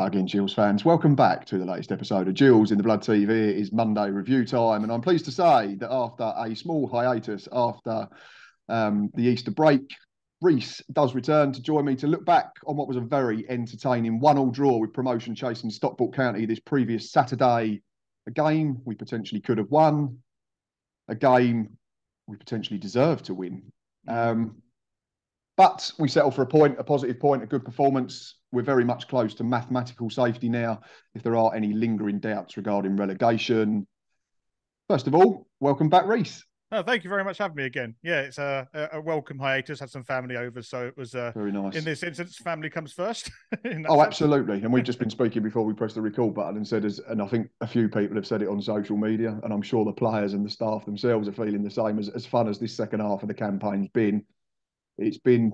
again, Gills fans. Welcome back to the latest episode of Gills in the Blood TV. It is Monday review time, and I'm pleased to say that after a small hiatus after the Easter break, Rhys does return to join me to look back on what was a very entertaining 1-1 draw with promotion chasing Stockport County this previous Saturday. A game we potentially could have won, a game we potentially deserved to win. But we settled for a point, a positive point, a good performance. We're very much close to mathematical safety now, if there are any lingering doubts regarding relegation. First of all, welcome back, Rhys. Oh, thank you very much for having me again. Yeah, it's a welcome hiatus. Had some family over, so it was very nice. In this instance, family comes first. Oh, absolutely. And we've just been speaking before we pressed the record button and said, and I think a few people have said it on social media, and I'm sure the players and the staff themselves are feeling the same. As fun as this second half of the campaign's been, it's been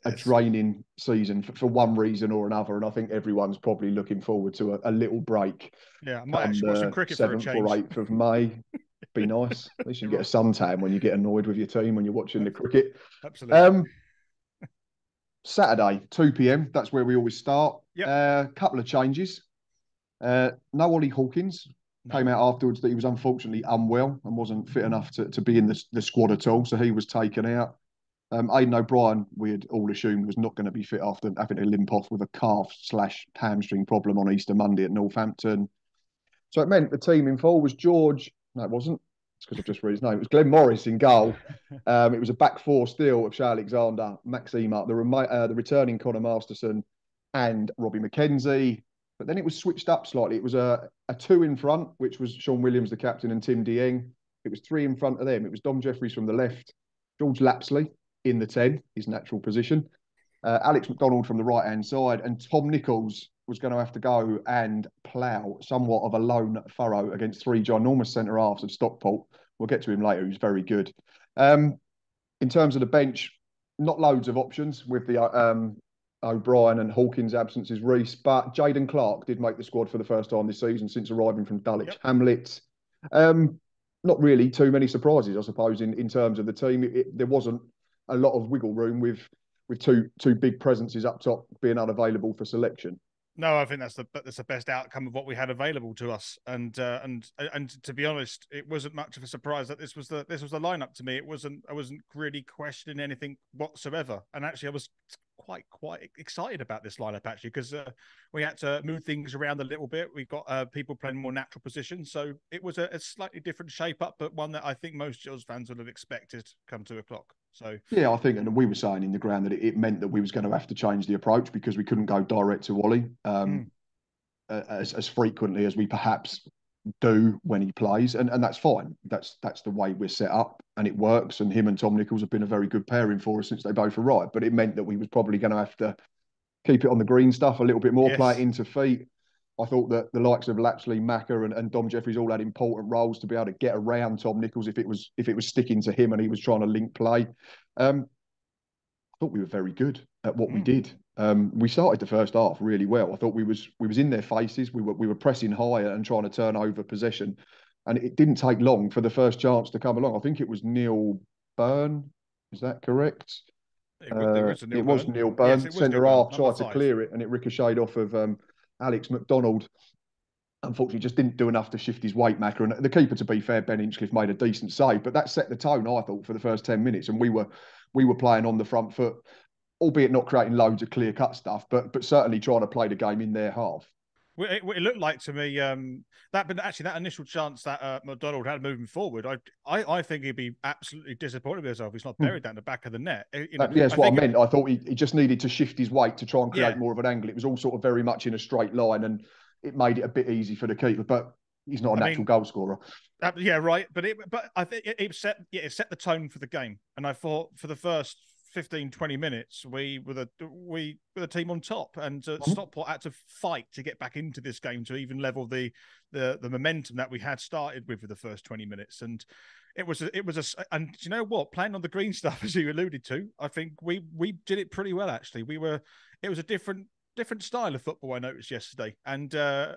a draining season for one reason or another, and I think everyone's probably looking forward to a little break. Yeah, I might actually watch some cricket for a change. 7th or 8th of May. Be nice. At least you get a suntan when you get annoyed with your team when you're watching the cricket. Absolutely. Saturday, 2 p.m. That's where we always start. Yep. Couple of changes. No Ollie Hawkins. Came out afterwards that he was unfortunately unwell and wasn't fit enough to be in the squad at all, so he was taken out. Aidan O'Brien, we had all assumed, was not going to be fit after having to limp off with a calf/hamstring problem on Easter Monday at Northampton. So it meant the team in full was George. No, it wasn't. It's because I've just read his name. It was Glenn Morris in goal. It was a back four still of Shea Alexander, Max Ehmer, the returning Connor Masterson, and Robbie McKenzie. But then it was switched up slightly. It was a 2 in front, which was Sean Williams, the captain, and Tim Dieng. It was 3 in front of them. It was Dom Jeffries from the left, George Lapsley in the 10, his natural position, Alex McDonald from the right-hand side, and Tom Nichols was going to have to go and plough somewhat of a lone furrow against 3 ginormous centre-halves of Stockport. We'll get to him later. He's very good. In terms of the bench, not loads of options with the O'Brien and Hawkins absences, Rhys, but Jayden Clark did make the squad for the first time this season since arriving from Dulwich Hamlet. Not really too many surprises, I suppose, in terms of the team. There wasn't a lot of wiggle room with two big presences up top being unavailable for selection. No, I think that's the best outcome of what we had available to us, and to be honest, it wasn't much of a surprise that this was the lineup to me. I wasn't really questioning anything whatsoever, and actually I was quite excited about this lineup actually, because we had to move things around a little bit. We got people playing more natural positions, so it was a slightly different shape up, but one that I think most Gills fans would have expected come 2 o'clock. So yeah, I think, and we were saying in the ground that it meant that we was going to have to change the approach because we couldn't go direct to Wally as frequently as we perhaps do when he plays, and that's fine. That's the way we're set up, and it works. And him and Tom Nichols have been a very good pairing for us since they both arrived. But it meant that we was probably going to have to keep it on the green stuff a little bit more, play it into feet. I thought that the likes of Lapsley, Macca, and Dom Jeffries all had important roles to be able to get around Tom Nichols if it was sticking to him and he was trying to link play. I thought we were very good at what we did. We started the first half really well. I thought we was in their faces. We were pressing higher and trying to turn over possession, and it didn't take long for the first chance to come along. I think it was Neil Byrne. Is that correct? It was Neil Byrne. Yes, centre half tried to clear it, and it ricocheted off of Alex McDonald. Unfortunately, just didn't do enough to shift his weight, Macca. And the keeper, to be fair, Ben Hinchcliffe, made a decent save, but that set the tone, I thought, for the first 10 minutes. And we were playing on the front foot, albeit not creating loads of clear-cut stuff, but certainly trying to play the game in their half. It looked like to me that initial chance that McDonald had moving forward, I think he'd be absolutely disappointed with himself. He's not buried that in the back of the net. That's what I meant. I thought he just needed to shift his weight to try and create more of an angle. It was all sort of very much in a straight line, and it made it a bit easy for the keeper. But he's not a natural goal scorer. Yeah, right. But I think it set the tone for the game, and I thought for the first 15-20 minutes we were the team on top, and Stockport had to fight to get back into this game to even level the momentum that we had started with the first 20 minutes. And it was and you know what, playing on the green stuff, as you alluded to, I think we did it pretty well actually. It was a different style of football I noticed yesterday, and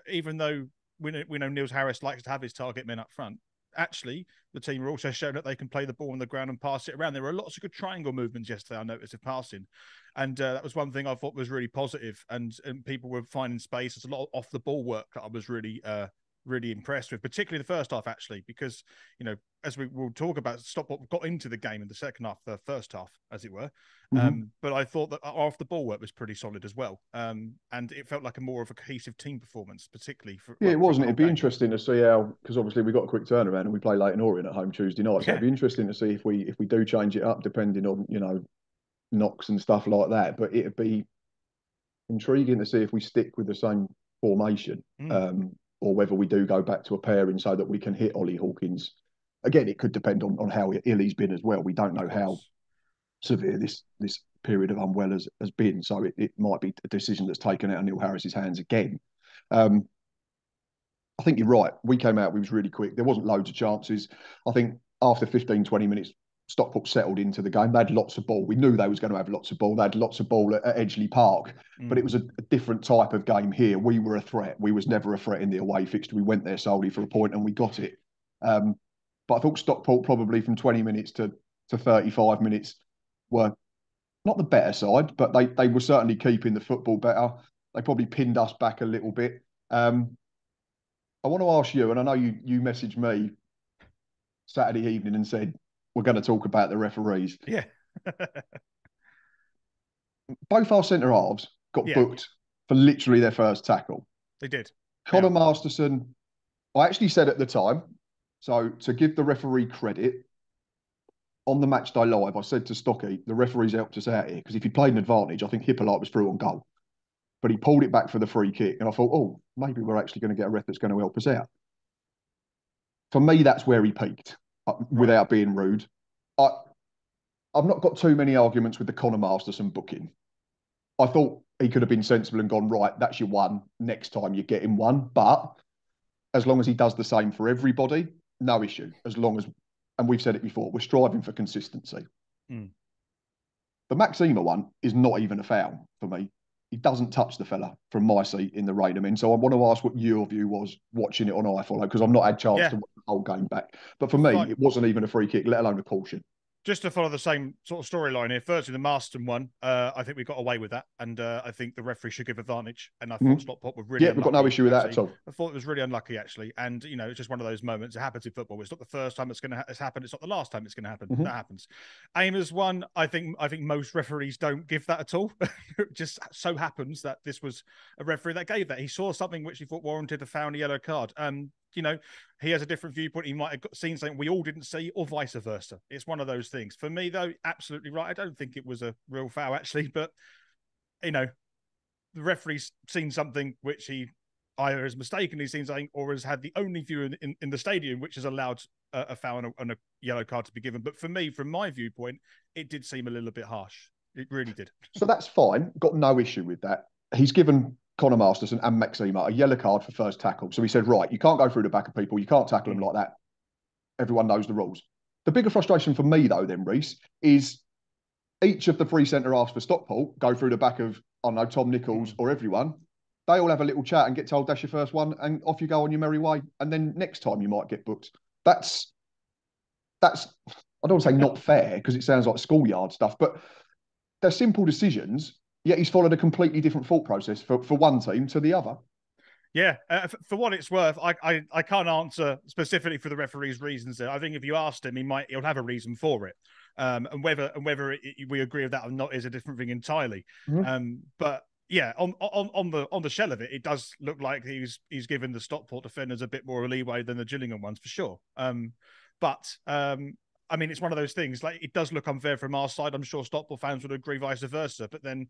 even though we know Niels Harris likes to have his target men up front, actually the team are also showing that they can play the ball on the ground and pass it around. There were lots of good triangle movements yesterday, I noticed, of passing. And that was one thing I thought was really positive. And people were finding space. There's a lot of off the ball work that I was really impressed with, particularly the first half, actually, because, as we will talk about, Stockport got into the game in the second half, the first half, as it were. But I thought that off the ball work was pretty solid as well. And it felt like a more of a cohesive team performance, particularly for. Yeah, it wasn't. It'd be interesting to see how, because obviously we got a quick turnaround and we play Leyton Orient at home Tuesday night. So it'd be interesting to see if we do change it up, depending on, knocks and stuff like that. But it'd be intriguing to see if we stick with the same formation, or whether we do go back to a pairing so that we can hit Ollie Hawkins. Again, it could depend on how ill he's been as well. We don't know how severe this period of unwell has been. So it might be a decision that's taken out of Neil Harris's hands again. I think you're right. We came out, we was really quick. There wasn't loads of chances. I think after 15, 20 minutes, Stockport settled into the game. They had lots of ball. We knew they was going to have lots of ball. They had lots of ball at Edgeley Park, but it was a different type of game here. We were a threat. We was never a threat in the away fixture. We went there solely for a point and we got it. But I thought Stockport probably from 20 minutes to 35 minutes were not the better side, but they were certainly keeping the football better. They probably pinned us back a little bit. I want to ask you, and I know you messaged me Saturday evening and said, we're going to talk about the referees. Yeah. Both our centre halves got booked for literally their first tackle. They did. Conor Masterson, I actually said at the time, so to give the referee credit, on the match day live, I said to Stocky, the referees helped us out here, because if he played an advantage, I think Hippolyte was through on goal. But he pulled it back for the free kick, and I thought, oh, maybe we're actually going to get a ref that's going to help us out. For me, that's where he peaked. Without being rude, I've not got too many arguments with the Conor Masterson booking. I thought he could have been sensible and gone, right, that's your one. Next time you're getting one. But as long as he does the same for everybody, no issue. As long as, and we've said it before, we're striving for consistency. The Max Ehmer one is not even a foul for me. He doesn't touch the fella from my seat in the rain. I mean, so I want to ask what your view was watching it on iFollow, because I've not had a chance to watch the whole game back. But for me, it wasn't even a free kick, let alone a caution. Just to follow the same sort of storyline here, firstly, the Marston one, I think we got away with that. And I think the referee should give advantage. And I thought Stockport were really unlucky. We've got no issue with that at all. I thought it was really unlucky, actually. And, it's just one of those moments. It happens in football. It's not the first time it's going to happen. It's not the last time it's going to happen. That happens. Ehmer's one, I think most referees don't give that at all. It just so happens that this was a referee that gave that. He saw something which he thought warranted a foul and a yellow card. He has a different viewpoint. He might have seen something we all didn't see, or vice versa. It's one of those things. For me, though, absolutely right. I don't think it was a real foul, actually, but, the referee's seen something which he either has mistakenly seen something or has had the only view in the stadium which has allowed a foul and a yellow card to be given. But for me, from my viewpoint, it did seem a little bit harsh. It really did. So that's fine. Got no issue with that. He's given Conor Masterson and Max Ehmer a yellow card for first tackle. So he said, right, you can't go through the back of people. You can't tackle them like that. Everyone knows the rules. The bigger frustration for me, though, then, Rhys, is each of the three centre-halves for Stockport go through the back of, I don't know, Tom Nichols or everyone. They all have a little chat and get told, that's your first one, and off you go on your merry way. And then next time you might get booked. That's I don't want to say not fair, because it sounds like schoolyard stuff, but they're simple decisions. Yet he's followed a completely different thought process for one team to the other. Yeah, for what it's worth, I can't answer specifically for the referee's reasons there. I think if you asked him, he'll have a reason for it, and whether we agree with that or not is a different thing entirely. But yeah, on the shell of it, it does look like he's given the Stockport defenders a bit more leeway than the Gillingham ones for sure. But I mean, it's one of those things. Like, it does look unfair from our side. I'm sure Stockport fans would agree, vice versa. But then,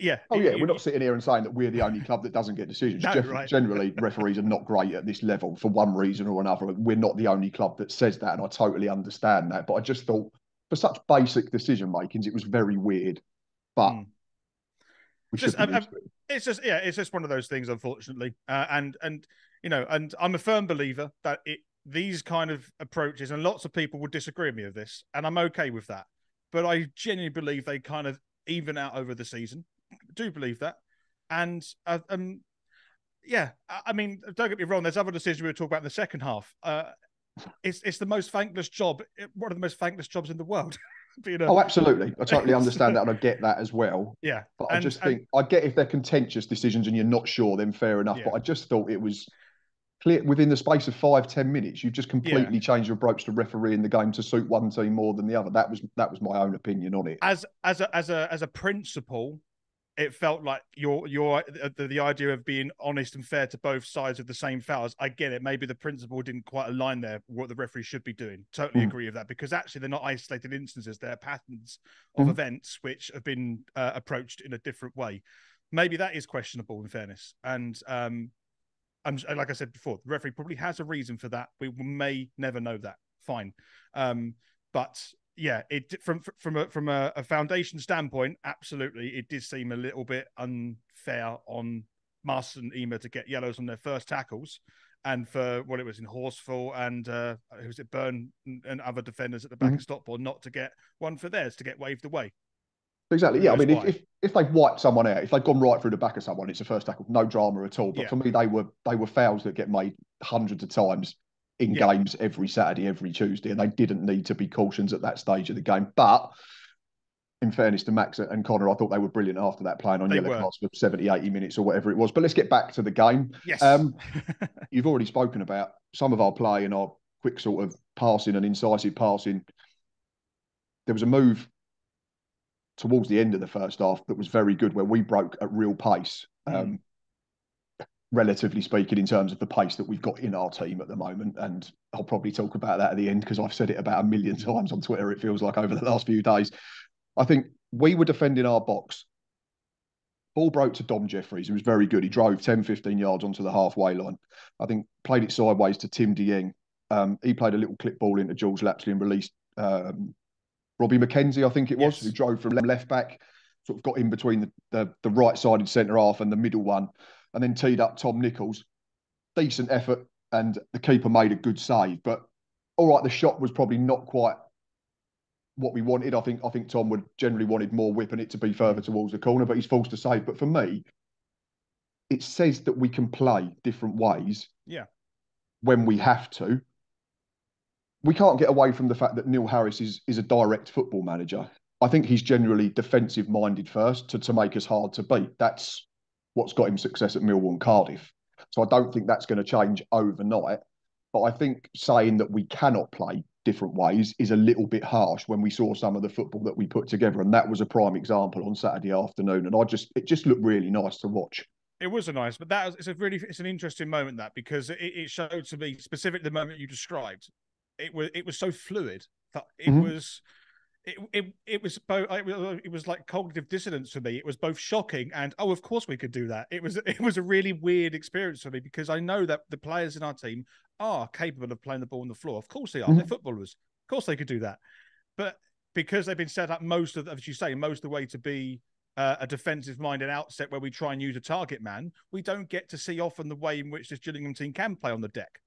we're not sitting here and saying that we're the only club that doesn't get decisions. No, Generally, referees are not great at this level for one reason or another. We're not the only club that says that, and I totally understand that. But I just thought, for such basic decision makings, it was very weird. But we should be used to it. It's just one of those things, unfortunately. And I'm a firm believer that these kind of approaches, and lots of people would disagree with me of this, and I'm okay with that. But I genuinely believe they kind of even out over the season. I do believe that. And I mean, don't get me wrong, there's other decisions we were talking about in the second half. it's the most thankless job, one of the most thankless jobs in the world. Oh, absolutely. I totally understand that and I get that as well. Yeah. But I just think, I get if they're contentious decisions and you're not sure, then fair enough. Yeah. But I just thought it was clear within the space of 5-10 minutes, you just completely changed your approach to refereeing the game to suit one team more than the other. That was my own opinion on it. As a principle, it felt like the idea of being honest and fair to both sides of the same fouls. I get it. Maybe the principle didn't quite align there with what the referee should be doing. Totally agree with that, because actually they're not isolated instances. They're patterns of events which have been approached in a different way. Maybe that is questionable, in fairness. And like I said before, the referee probably has a reason for that. We may never know that. Fine. But yeah, it from a foundation standpoint, absolutely, it did seem a little bit unfair on Max and Ehmer to get yellows on their first tackles, and for what it was in Horsfall and who was it, Byrne and other defenders at the back of Stockport not to get one for theirs to get waved away. Exactly. Yeah. I mean, if they've wiped someone out, if they've gone right through the back of someone, it's a first tackle, no drama at all. But for me, they were fouls that get made hundreds of times in games every Saturday, every Tuesday, and they didn't need to be cautions at that stage of the game. But in fairness to Max and Connor, I thought they were brilliant after that, playing on yellow cards for 70, 80 minutes or whatever it was. But let's get back to the game. Yes. You've already spoken about some of our play and our quick sort of passing and incisive passing. There was a move towards the end of the first half that was very good, where we broke at real pace, relatively speaking, in terms of the pace that we've got in our team at the moment. And I'll probably talk about that at the end, because I've said it about a million times on Twitter, it feels like, over the last few days. I think we were defending our box. Ball broke to Dom Jeffries, who was very good. He drove 10, 15 yards onto the halfway line. I think played it sideways to Tim Dieng. He played a little clip ball into Gills Lapsley and released Robbie McKenzie, I think it was, who drove from left back, sort of got in between the right-sided centre half and the middle one, and then teed up Tom Nichols. Decent effort, and the keeper made a good save. But all right, the shot was probably not quite what we wanted. I think Tom would generally wanted more whip and it to be further towards the corner, but he's forced to save. But for me, it says that we can play different ways. Yeah. When we have to. We can't get away from the fact that Neil Harris is a direct football manager. I think he's generally defensive minded first to make us hard to beat. That's what's got him success at Millwall and Cardiff. So I don't think that's going to change overnight. But I think saying that we cannot play different ways is a little bit harsh when we saw some of the football that we put together. And that was a prime example on Saturday afternoon. And it just looked really nice to watch. It was nice, but it's an interesting moment, that, because it showed to me, specifically the moment you described. It was so fluid that it was like cognitive dissonance for me. It was both shocking and, oh, of course we could do that. It was a really weird experience for me, because I know that the players in our team are capable of playing the ball on the floor. Of course they are. They're footballers. Of course they could do that. But because they've been set up most of the way to be a defensive-minded outset where we try and use a target man, we don't get to see often the way in which this Gillingham team can play on the deck.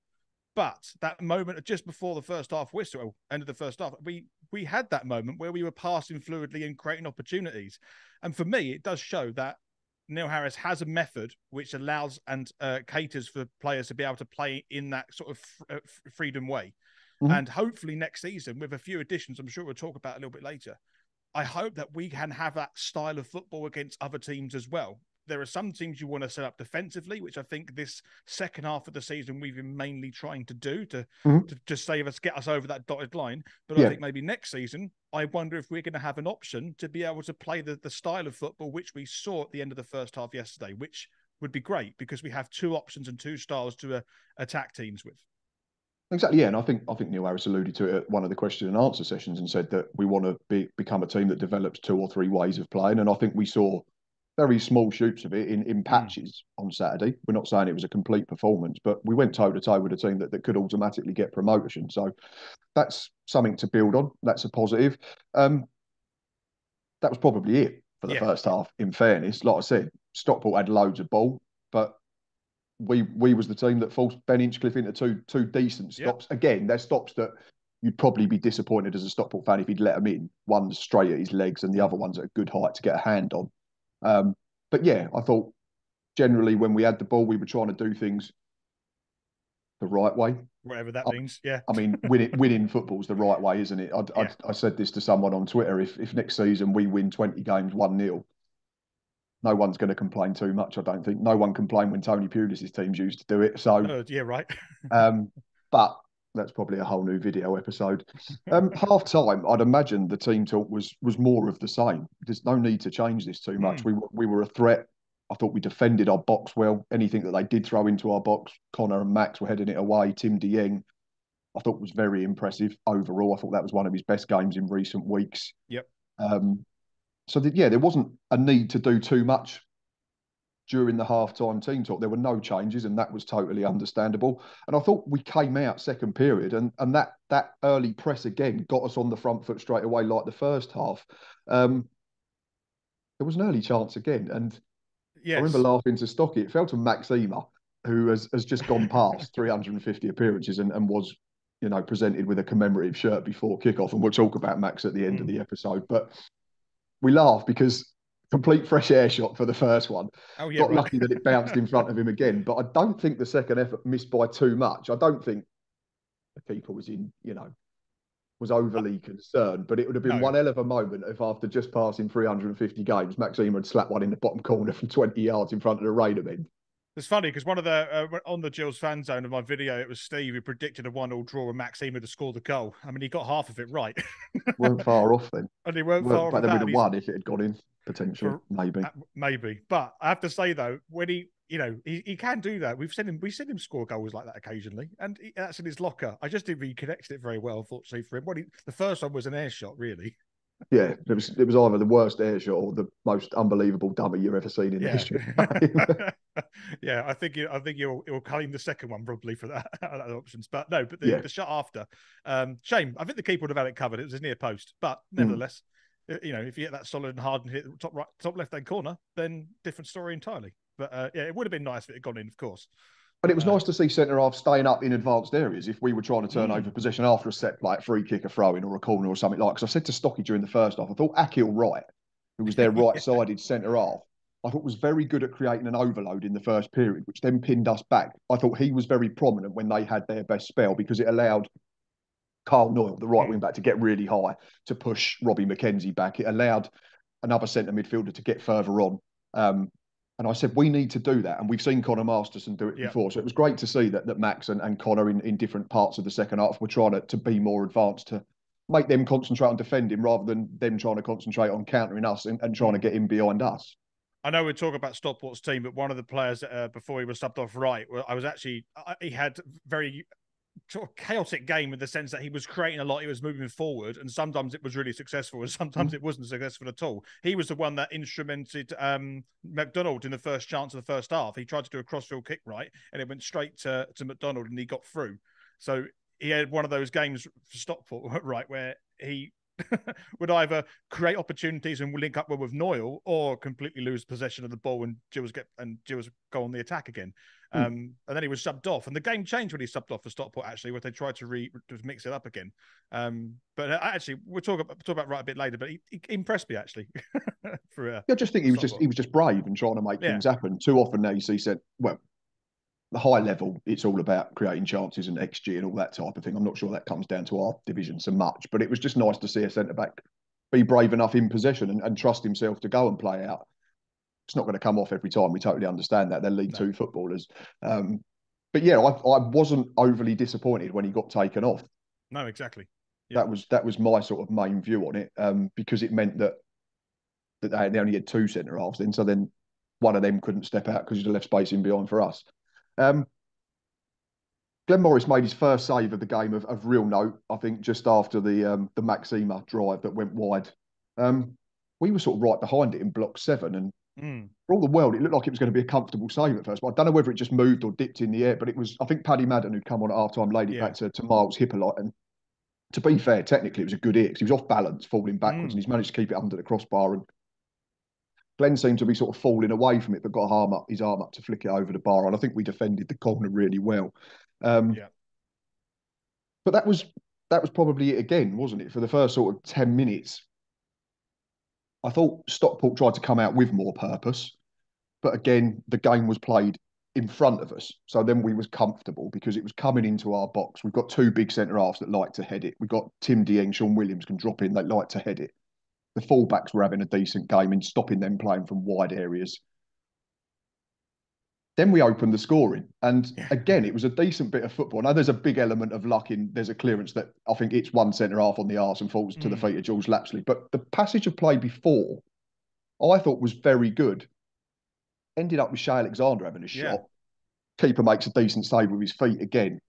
But that moment just before the first half whistle, end of the first half, we had that moment where we were passing fluidly and creating opportunities. And for me, it does show that Neil Harris has a method which allows and caters for players to be able to play in that sort of freedom way. And hopefully next season, with a few additions, I'm sure we'll talk about a little bit later, I hope that we can have that style of football against other teams as well. There are some teams you want to set up defensively, which I think this second half of the season we've been mainly trying to do to save us, get us over that dotted line. But I think maybe next season, I wonder if we're going to have an option to be able to play the style of football which we saw at the end of the first half yesterday, which would be great because we have two options and two styles to attack teams with. Exactly, yeah, and I think Neil Harris alluded to it at one of the question and answer sessions and said that we want to become a team that develops two or three ways of playing, and I think we saw very small shoots of it in patches on Saturday. We're not saying it was a complete performance, but we went toe-to-toe with a team that could automatically get promotion. So that's something to build on. That's a positive. That was probably it for the first half, in fairness. Like I said, Stockport had loads of ball, but we was the team that forced Ben Hinchcliffe into two decent stops. Again, they're stops that you'd probably be disappointed as a Stockport fan if he'd let them in. One's straight at his legs and the other one's at a good height to get a hand on. But yeah, I thought generally when we had the ball, we were trying to do things the right way. whatever that means. Yeah, I mean, winning football's the right way, isn't it? yeah. I said this to someone on Twitter. If next season we win 20 games 1-0, no one's going to complain too much. I don't think. No one complained when Tony Pulis' teams used to do it. So, Yeah, right. um, but that's probably a whole new video episode. Half time, I'd imagine the team talk was more of the same. There's no need to change this too much. We were a threat. I thought we defended our box well. Anything that they did throw into our box, Connor and Max were heading it away. Tim Dieng, I thought was very impressive overall. I thought that was one of his best games in recent weeks. Yep. So yeah, there wasn't a need to do too much during the half-time team talk. There were no changes, and that was totally understandable. And I thought we came out second period, and that early press again got us on the front foot straight away, like the first half. There was an early chance again, and I remember Yes. laughing to Stocky. It fell to Max Ehmer, who has just gone past 350 appearances and was, presented with a commemorative shirt before kickoff. And we'll talk about Max at the end of the episode. But we laugh because complete fresh air shot for the first one. Oh yeah, Got right. lucky that it bounced in front of him again. But I don't think the second effort missed by too much. I don't think the keeper was overly concerned, but it would have been No. one hell of a moment if after just passing 350 games, Max Ehmer had slapped one in the bottom corner from 20 yards in front of the Raider men. It's funny because one of the on the Gills fan zone of my video, it was Steve who predicted a 1-1 draw and Max Ehmer to score the goal. I mean, he got half of it right. Weren't far off then. And he weren't far off but of they would that. have won if it had gone in, potentially, maybe. Maybe. But I have to say though, when he can do that. We've seen him score goals like that occasionally, and that's in his locker. I just didn't really connect it very well, unfortunately for him. The first one was an air shot, really. Yeah, it was either the worst air shot or the most unbelievable dummy you've ever seen in the history of the game. Yeah, I think you'll claim the second one probably for that options. But no, but Yeah. the shot after, shame. I think the keeper would have had it covered. It was his near post, but nevertheless, if you get that solid and hard and hit the top left hand corner, then different story entirely. But yeah, it would have been nice if it had gone in, of course. But it was nice to see centre half staying up in advanced areas if we were trying to turn over possession after a set play, free kick, a throw in, or a corner or something like. Because I said to Stocky during the first half, I thought Akil Wright, who was their right-sided centre half, I thought was very good at creating an overload in the first period, which then pinned us back. I thought he was very prominent when they had their best spell because it allowed Carl Noyle, the right wing back, to get really high to push Robbie McKenzie back. It allowed another centre midfielder to get further on. And I said, we need to do that. And we've seen Connor Masterson do it before. So it was great to see that Max and Connor in different parts of the second half were trying to be more advanced, to make them concentrate on defending rather than them trying to concentrate on countering us and trying to get in behind us. I know we're talking about Stockport's team, but one of the players before he was subbed off right, he had very sort of chaotic game in the sense that he was creating a lot, he was moving forward, and sometimes it was really successful, and sometimes it wasn't successful at all. He was the one that instrumented McDonald in the first chance of the first half. He tried to do a crossfield kick right, and it went straight to McDonald, and he got through. So he had one of those games for Stockport, right, where he would either create opportunities and link up well with Noyle, or completely lose possession of the ball and Gills go on the attack again. And then he was subbed off, and the game changed when he subbed off for Stockport. Actually, where they tried to mix it up again. But actually, we'll talk about Wright a bit later. But he impressed me actually. I just think he was just brave and trying to make things happen. Too often now you see the high level, it's all about creating chances and XG and all that type of thing. I'm not sure that comes down to our division so much, but it was just nice to see a centre back be brave enough in possession and trust himself to go and play out. It's not going to come off every time. We totally understand that. They're League Two footballers. But yeah, I wasn't overly disappointed when he got taken off. No, exactly. Yeah. That was my sort of main view on it, because it meant that they only had two centre halves then. So then one of them couldn't step out because he'd left space in behind for us. Glenn Morris made his first save of the game of real note, I think, just after the Max Ehmer drive that went wide. We were sort of right behind it in block 7, and for all the world, it looked like it was going to be a comfortable save at first. But I don't know whether it just moved or dipped in the air, but it was, I think, Paddy Madden, who'd come on at half-time, laid it back to Miles Hippolyte. And to be fair, technically, it was a good hit because he was off balance, falling backwards, and he's managed to keep it under the crossbar. And Glenn seemed to be sort of falling away from it, but got his arm up to flick it over the bar. And I think we defended the corner really well. But that was probably it again, wasn't it? For the first sort of 10 minutes, I thought Stockport tried to come out with more purpose. But again, the game was played in front of us. So then we was comfortable because it was coming into our box. We've got two big centre halves that like to head it. We've got Tim Dieng, Sean Williams can drop in. They like to head it. The fullbacks were having a decent game in stopping them playing from wide areas. Then we opened the scoring. And Yeah. again, it was a decent bit of football. Now, there's a big element of luck in, there's a clearance that I think it's one centre half on the arse and falls to the feet of Jules Lapsley. But the passage of play before, I thought was very good. Ended up with Shea Alexander having a shot. Keeper makes a decent save with his feet again.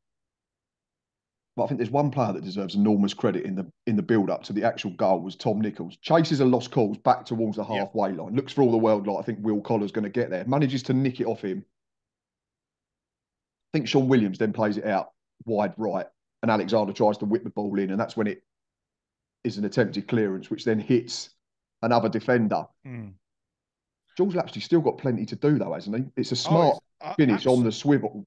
But I think there's one player that deserves enormous credit in the build-up to the actual goal was Tom Nichols. Chases a lost cause back towards the halfway line. Looks for all the world like I think Will Collar's going to get there. Manages to nick it off him. I think Sean Williams then plays it out wide right, and Alexander tries to whip the ball in, and that's when it is an attempted clearance, which then hits another defender. Jules Lapsley's still got plenty to do, though, hasn't he? It's a smart finish on the swivel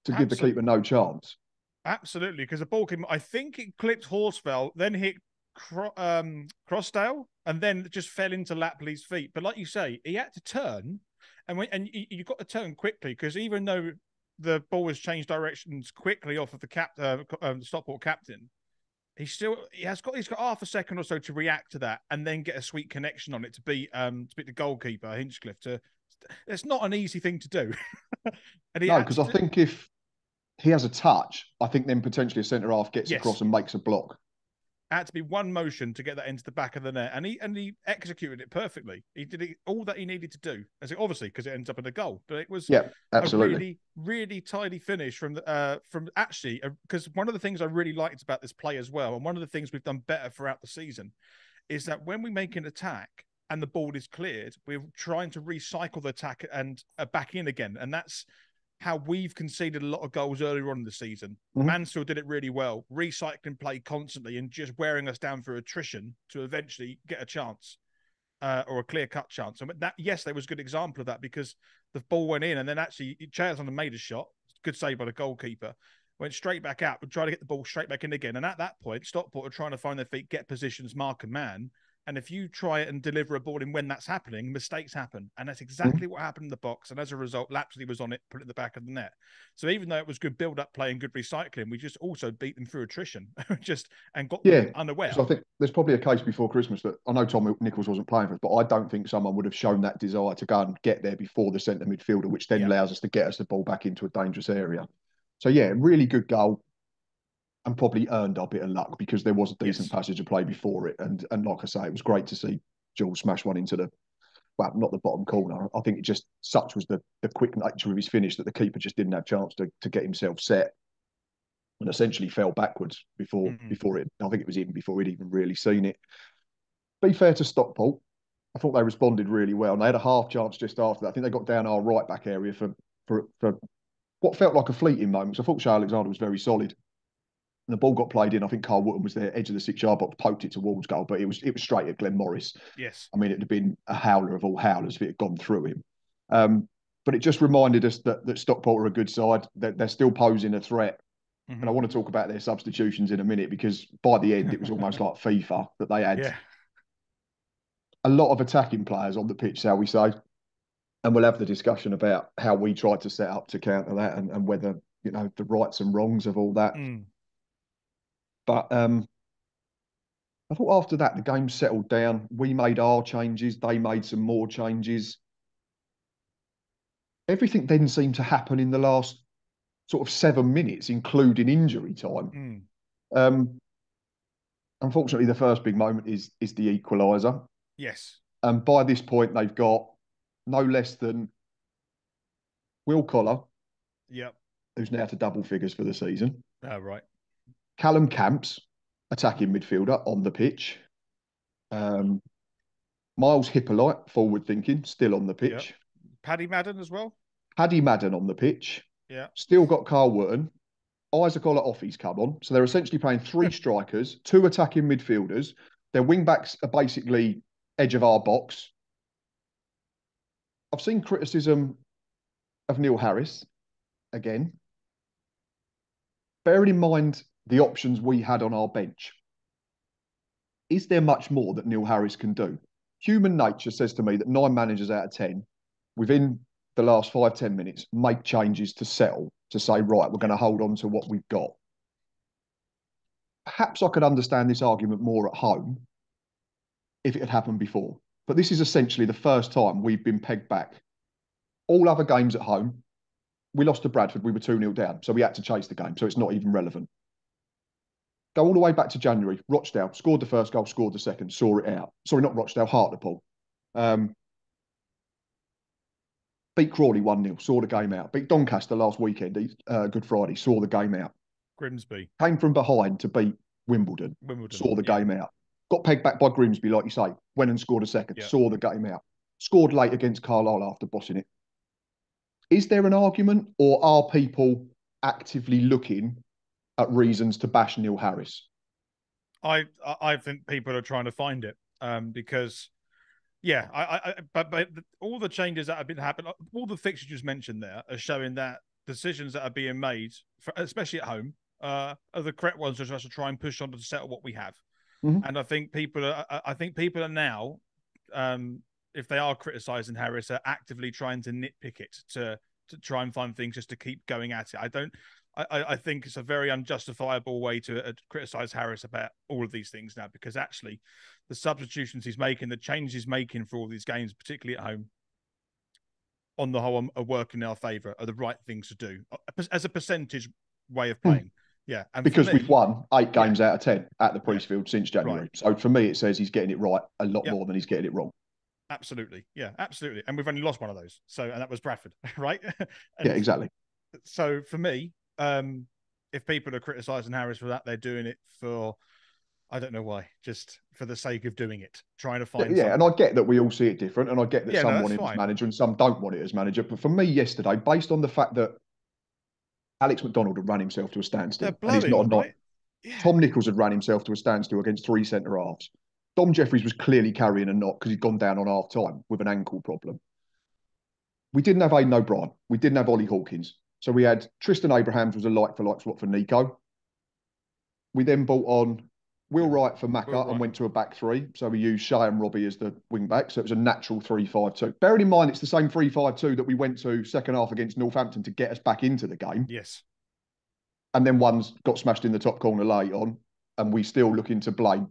to give the keeper no chance. Absolutely, because the ball came. I think it clipped Horsfell, then hit Crossdale, and then just fell into Lapsley's feet. But like you say, he had to turn, and you got to turn quickly because even though the ball has changed directions quickly off of the Stockport captain, he's got half a second or so to react to that and then get a sweet connection on it to beat the goalkeeper Hinchcliffe. It's not an easy thing to do. No, because I think if he has a touch, I think then potentially a centre half gets across and makes a block. It had to be one motion to get that into the back of the net, and he executed it perfectly. He did all that he needed to do, obviously because it ends up in a goal. But it was absolutely. a really, really tidy finish from actually because one of the things I really liked about this play as well, and one of the things we've done better throughout the season, is that when we make an attack and the ball is cleared, we're trying to recycle the attack and back in again, and that's how we've conceded a lot of goals earlier on in the season. Mansfield did it really well, recycling play constantly and just wearing us down through attrition to eventually get a chance or a clear-cut chance. And that, yes, there was a good example of that because the ball went in and then actually Charlton made a shot, good save by the goalkeeper, went straight back out, would try to get the ball straight back in again. And at that point, Stockport are trying to find their feet, get positions, mark and man. And if you try it and deliver a ball in when that's happening, mistakes happen. And that's exactly what happened in the box. And as a result, Lapsley was on it, put it in the back of the net. So even though it was good build-up play and good recycling, we just also beat them through attrition and got them unaware. So I think there's probably a case before Christmas that I know Tom Nichols wasn't playing for us, but I don't think someone would have shown that desire to go and get there before the centre midfielder, which then allows us to get us the ball back into a dangerous area. So really good goal. And probably earned our bit of luck because there was a decent passage of play before it. And like I say, it was great to see Jules smash one into not the bottom corner. I think it just, such was the quick nature of his finish that the keeper just didn't have a chance to get himself set and essentially fell backwards before it. I think it was in before he'd even really seen it. Be fair to Stockport, I thought they responded really well. And they had a half chance just after that. I think they got down our right back area for what felt like a fleeting moment. So I thought Shea Alexander was very solid. And the ball got played in. I think Carl Wootton was there, edge of the 6-yard box, poked it towards goal, but it was straight at Glenn Morris. Yes. I mean, it'd have been a howler of all howlers if it had gone through him. But it just reminded us that Stockport are a good side. They're still posing a threat. And I want to talk about their substitutions in a minute because by the end, it was almost like FIFA that they had a lot of attacking players on the pitch, shall we say. And we'll have the discussion about how we tried to set up to counter that and whether, the rights and wrongs of all that. But I thought after that, the game settled down. We made our changes. They made some more changes. Everything then seemed to happen in the last sort of 7 minutes, including injury time. Unfortunately, the first big moment is the equaliser. Yes. And by this point, they've got no less than Will Collar, who's now to double figures for the season. Right. Callum Camps, attacking midfielder, on the pitch. Miles Hippolyte, forward thinking, still on the pitch. Paddy Madden as well. Paddy Madden on the pitch. Yeah. Still got Carl Wootton. Isaac Ola-Offie's come on. So they're essentially playing 3 strikers, 2 attacking midfielders. Their wing backs are basically edge of our box. I've seen criticism of Neil Harris again. Bearing in mind the options we had on our bench, is there much more that Neil Harris can do? Human nature says to me that 9 managers out of 10, within the last 5-10 minutes, make changes to settle, to say, right, we're going to hold on to what we've got. Perhaps I could understand this argument more at home if it had happened before. But this is essentially the first time we've been pegged back. All other games at home, we lost to Bradford, we were 2-0 down, so we had to chase the game, so it's not even relevant. Go all the way back to January. Rochdale scored the first goal, scored the second, saw it out. Sorry, not Rochdale, Hartlepool. Beat Crawley 1-0, saw the game out. Beat Doncaster last weekend, Good Friday, saw the game out. Grimsby. Came from behind to beat Wimbledon, saw the game out. Got pegged back by Grimsby, like you say, went and scored a second, saw the game out. Scored late against Carlisle after bossing it. Is there an argument, or are people actively looking at reasons to bash Neil Harris? I think people are trying to find it because, but all the changes that have been happening, all the fixtures you just mentioned there are showing that decisions that are being made, especially at home, are the correct ones for us to try and push on to settle what we have. And I think people are now, if they are criticising Harris, are actively trying to nitpick it to try and find things just to keep going at it. I think it's a very unjustifiable way to criticise Harris about all of these things now, because actually the substitutions he's making, the changes he's making for all these games, particularly at home, on the whole, are working in our favour, are the right things to do as a percentage way of playing. Yeah, and because we've won 8 games out of 10 at the Priestfield since January. Right. So for me, it says he's getting it right a lot more than he's getting it wrong. Absolutely. Yeah, absolutely. And we've only lost one of those. And that was Bradford, right? Yeah, exactly. So for me, if people are criticising Harris for that, they're doing it for, I don't know why, just for the sake of doing it, trying to find something. And I get that we all see it different, and I get that some want it as manager and some don't want it as manager. But for me yesterday, based on the fact that Alex McDonald had run himself to a standstill, and he's not a right? Tom Nichols had run himself to a standstill against 3 centre-halves. Dom Jeffries was clearly carrying a knock because he'd gone down on half-time with an ankle problem. We didn't have Aidan O'Brien. We didn't have Ollie Hawkins. So we had Tristan Abrahams was a like-for-like swap for Nico. We then brought on Will Wright for Macca and went to a back 3. So we used Shay and Robbie as the wing-back. So it was a natural 3-5-2. Bearing in mind, it's the same 3-5-2 that we went to second half against Northampton to get us back into the game. Yes. And then one's got smashed in the top corner late on, and we still looking to blame.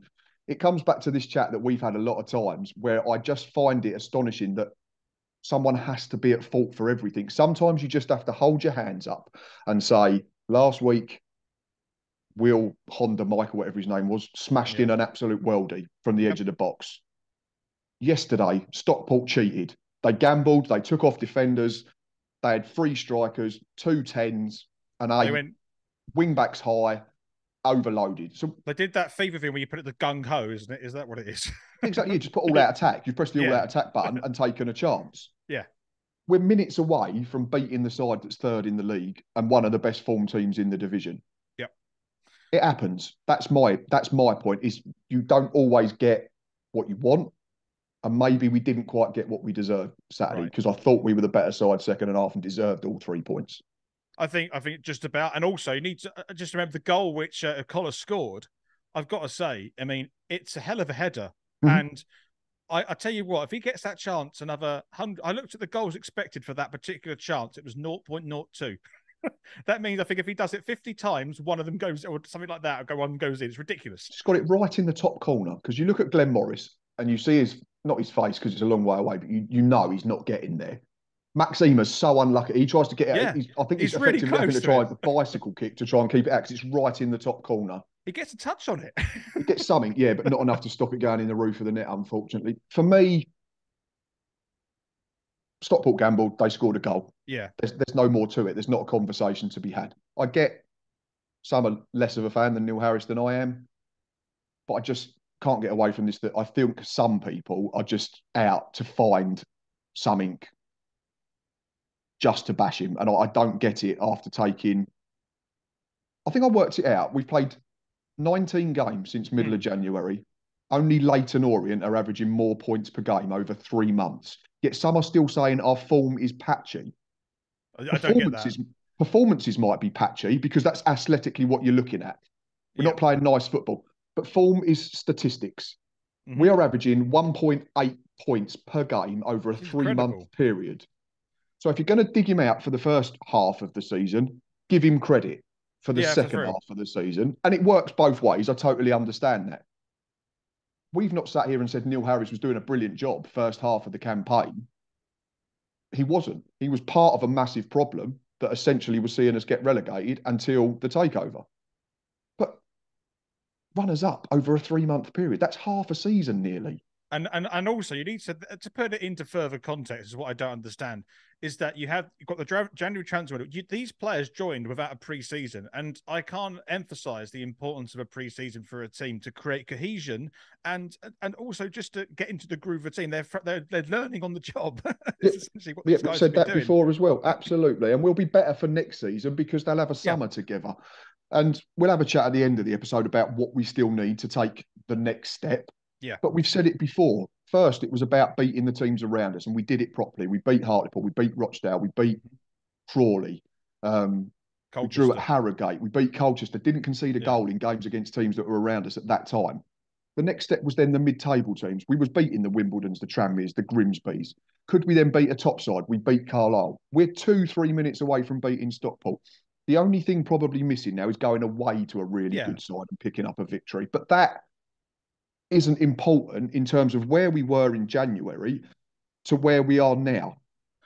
It comes back to this chat that we've had a lot of times where I just find it astonishing that someone has to be at fault for everything. Sometimes you just have to hold your hands up and say, last week, Will Honda, Michael, whatever his name was, smashed in an absolute worldie from the edge of the box. Yesterday, Stockport cheated. They gambled, they took off defenders, they had 3 strikers, 2 10s, and 8 wing-backs high, overloaded. So they did that FIFA thing where you put it the gung-ho, isn't it? Is that what it is? Exactly. You just put all-out attack. You've pressed the all-out attack button and taken a chance. Yeah. We're minutes away from beating the side that's 3rd in the league and one of the best form teams in the division. Yep. It happens. That's my point, is you don't always get what you want. And maybe we didn't quite get what we deserved Saturday, because I thought we were the better side second and half and deserved all 3 points. I think just about, and also you need to just remember the goal which Collar scored. I've got to say, I mean, it's a hell of a header, and I tell you what, if he gets that chance, another 100. I looked at the goals expected for that particular chance; it was 0.02. That means I think if he does it 50 times, one of them goes, or something like that, or one goes in. It's ridiculous. He's got it right in the top corner, because you look at Glenn Morris and you see not his face because it's a long way away, but you know he's not getting there. Max Ehmer's so unlucky. He tries to get it. Yeah. I think he's effectively really having to try a bicycle kick to try and keep it out, because it's right in the top corner. He gets a touch on it. He gets something, yeah, but not enough to stop it going in the roof of the net, unfortunately. For me, Stockport gambled. They scored a goal. Yeah. There's no more to it. There's not a conversation to be had. I get some are less of a fan than Neil Harris than I am, but I just can't get away from this, that I think some people are just out to find something just to bash him. And I don't get it after taking... I think I worked it out. We've played 19 games since middle of January. Only Leyton Orient are averaging more points per game over 3 months. Yet some are still saying our form is patchy. I don't get that. Performances might be patchy because that's athletically what you're looking at. We're not playing nice football. But form is statistics. We are averaging 1.8 points per game over a 3-month period. So if you're going to dig him out for the first half of the season, give him credit for the Yeah, for second true. half of the season. And it works both ways. I totally understand that. We've not sat here and said Neil Harris was doing a brilliant job first half of the campaign. He wasn't. He was part of a massive problem that essentially was seeing us get relegated until the takeover. But runners up over a 3-month period, that's half a season nearly. And also you need to put it into further context. Is what I don't understand is that you've got the January transfer window. These players joined without a pre-season, and I can't emphasize the importance of a pre-season for a team to create cohesion and also just to get into the groove of a team. They're learning on the job. It's essentially what these We've guys said have been that doing before as well. Absolutely, and we'll be better for next season because they'll have a Yeah, summer together. And we'll have a chat at the end of the episode about what we still need to take the next step. yeah, But we've said it before. First, it was about beating the teams around us, and we did it properly. We beat Hartlepool, we beat Rochdale, we beat Crawley, we drew at Colchester. Harrogate, we beat Colchester, didn't concede a Yeah, goal in games against teams that were around us at that time. The next step was then the mid-table teams. We was beating the Wimbledons, the Tranmeres, the Grimsbys. Could we then beat a top side? We beat Carlisle. We're 2-3 minutes away from beating Stockport. The only thing probably missing now is going away to a really yeah. good side and picking up a victory. But that isn't important in terms of where we were in January to where we are now.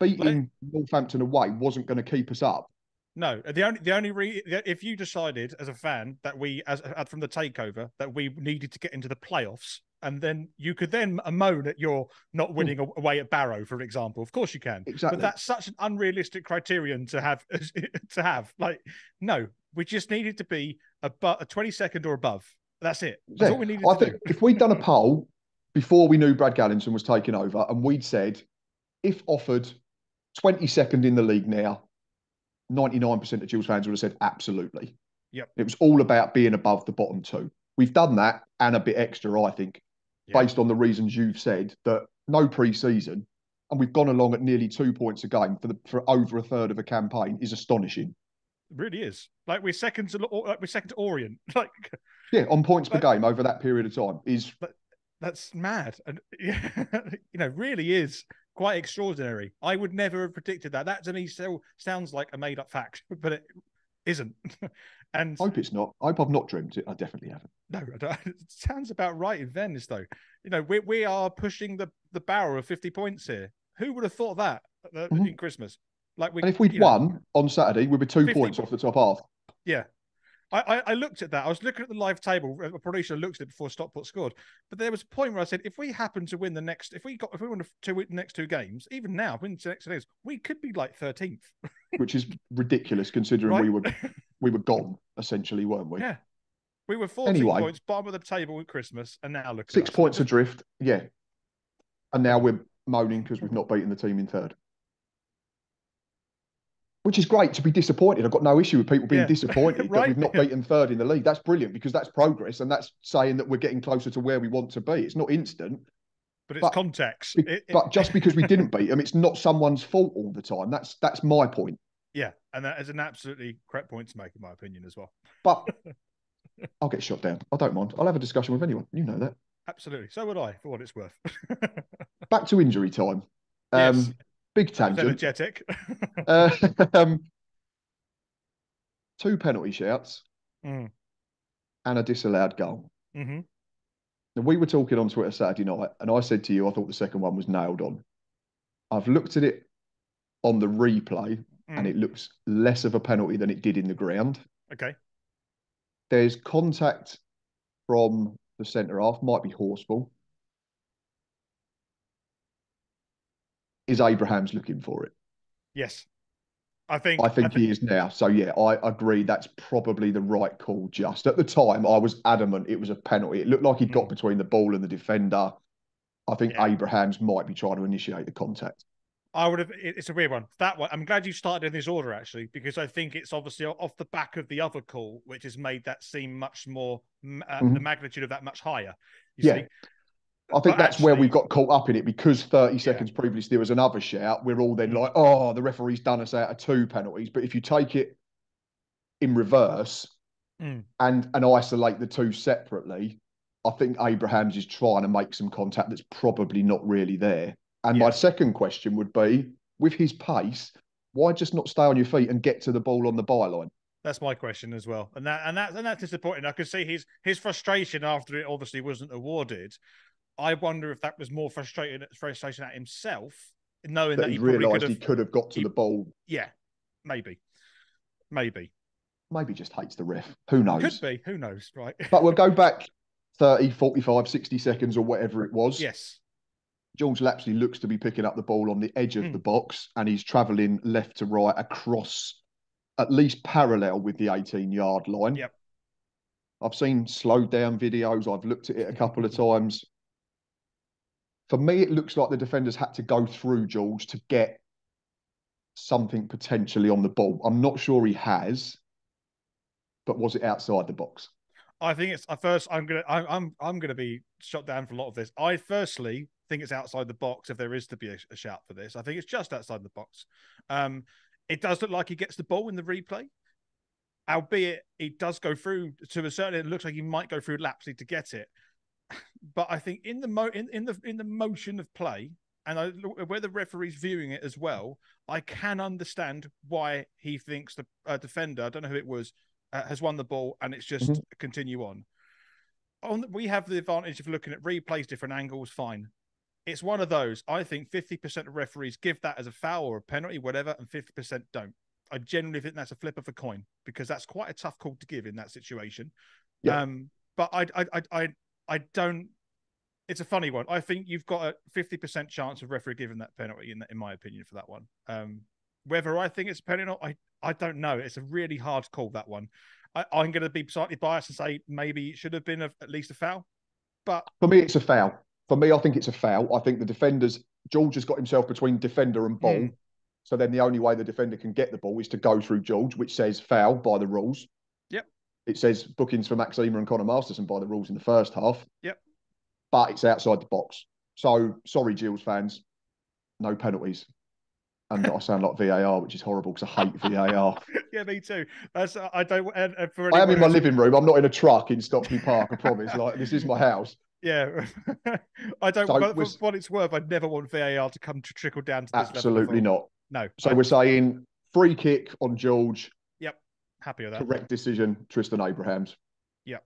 Like, Beating Northampton away wasn't going to keep us up. No, if you decided as a fan that we, as from the takeover, that we needed to get into the playoffs, and then you could then moan at your not winning away at Barrow, for example. Of course you can, but Exactly. that's such an unrealistic criterion to have. To have like, no, we just needed to be a 22nd or above. That's it. That's Yeah. all we needed I to think do. if we'd done a poll before we knew Brad Gallinson was taking over, and we'd said, if offered 22nd in the league now, 99% of Gills fans would have said absolutely. Yep. It was all about being above the bottom two. We've done that and a bit extra, I think, Yeah. based on the reasons you've said, that no pre-season, and we've gone along at nearly 2 points a game for over a third of a campaign is astonishing. It really is. Like we're second to Orient. Like, yeah, on points per game over that period of time is. That's mad, and really is quite extraordinary. I would never have predicted that. That to me still sounds like a made-up fact, but it isn't. And I hope it's not. I hope I've not dreamt it. I definitely haven't. No, I don't. It sounds about right in fairness, though. We are pushing the barrel of 50 points here. Who would have thought that in Christmas? Like and if we'd won on Saturday, we'd be 2 points off the top half. Yeah. I looked at that. I was looking at the live table. I probably should have looked at it before Stockport scored. But there was a point where I said, if we happen to win if we win the next two games, even now, win the next two games, we could be like 13th. Which is ridiculous considering right? we were gone, essentially, weren't we? Yeah. We were 14 points, bottom of the table at Christmas, and now look at 6 points adrift, yeah. And now we're moaning because we've not beaten the team in third. Which is great to be disappointed. I've got no issue with people being disappointed that we've not beaten third in the league. That's brilliant because that's progress and that's saying that we're getting closer to where we want to be. It's not instant. But it's context. But just because we didn't beat them, it's not someone's fault all the time. That's my point. Yeah, and that is an absolutely correct point to make, in my opinion, as well. But I'll get shot down. I don't mind. I'll have a discussion with anyone. You know that. Absolutely. So would I, for what it's worth. Back to injury time. Yes. Big tangent. Energetic. 2 penalty shouts and a disallowed goal. Mm-hmm. Now, we were talking on Twitter Saturday night, and I said to you, I thought the second one was nailed on. I've looked at it on the replay, and it looks less of a penalty than it did in the ground. Okay. There's contact from the centre half, might be Horsfall. Is Abraham's looking for it? Yes. I think he is now. So, yeah, I agree. That's probably the right call. Just at the time, I was adamant it was a penalty. It looked like he'd got between the ball and the defender. I think Abraham's might be trying to initiate the contact. I would have. It's a weird one. That one. I'm glad you started in this order, actually, because I think it's obviously off the back of the other call, which has made that seem much more, the magnitude of that much higher. You see? I think that's where we got caught up in it because 30 seconds previously there was another shout. We're all then like, oh, the referee's done us out of 2 penalties. But if you take it in reverse and isolate the two separately, I think Abrahams is trying to make some contact that's probably not really there. And my second question would be, with his pace, why just not stay on your feet and get to the ball on the byline? That's my question as well, and that's disappointing. I could see his frustration after it obviously wasn't awarded. I wonder if that was more frustration at himself, knowing that he he probably realised he could have got to the ball. Yeah, maybe. Maybe just hates the ref. Who knows? Could be. Who knows, right? But we'll go back 30, 45, 60 seconds or whatever it was. Yes. George Lapsley looks to be picking up the ball on the edge of the box, and he's travelling left to right across, at least parallel with the 18-yard line. Yep. I've seen slowed down videos. I've looked at it a couple of times. For me, it looks like the defenders had to go through George to get something potentially on the ball. I'm not sure he has, but was it outside the box? I think it's I'm gonna be shot down for a lot of this. I firstly think it's outside the box if there is to be a shout for this. I think it's just outside the box. It does look like he gets the ball in the replay, albeit he does go through to a certain. It looks like he might go through Lapsley to get it, but I think in the motion of play, and where the referee's viewing it as well, I can understand why he thinks the defender, I don't know who it was, has won the ball, and it's just continue on. We have the advantage of looking at replays, different angles, fine. It's one of those. I think 50% of referees give that as a foul or a penalty, whatever, and 50% don't. I genuinely think that's a flip of a coin because that's quite a tough call to give in that situation. Yeah. But I don't. It's a funny one. I think you've got a 50% chance of referee giving that penalty, in my opinion, for that one. Whether I think it's a penalty or not, I don't know. It's a really hard call, that one. I'm going to be slightly biased and say maybe it should have been at least a foul. But for me, it's a foul. For me, I think it's a foul. I think the defenders, George has got himself between defender and ball. So then the only way the defender can get the ball is to go through George, which says foul by the rules. Yep. It says bookings for Max Ehmer and Connor Masterson by the rules in the first half. Yep. But it's outside the box. So sorry, Gills fans, no penalties. And I sound like VAR, which is horrible because I hate VAR. Yeah, me too. I don't. I am in my living room. I'm not in a truck in Stockley Park. I promise. Like, this is my house. Yeah, I don't. So for what it's worth, I'd never want VAR to come to trickle down to this level. Absolutely not. No. So we're saying free kick on George. Yep, happy with that. Correct decision, Tristan Abrahams. Yep.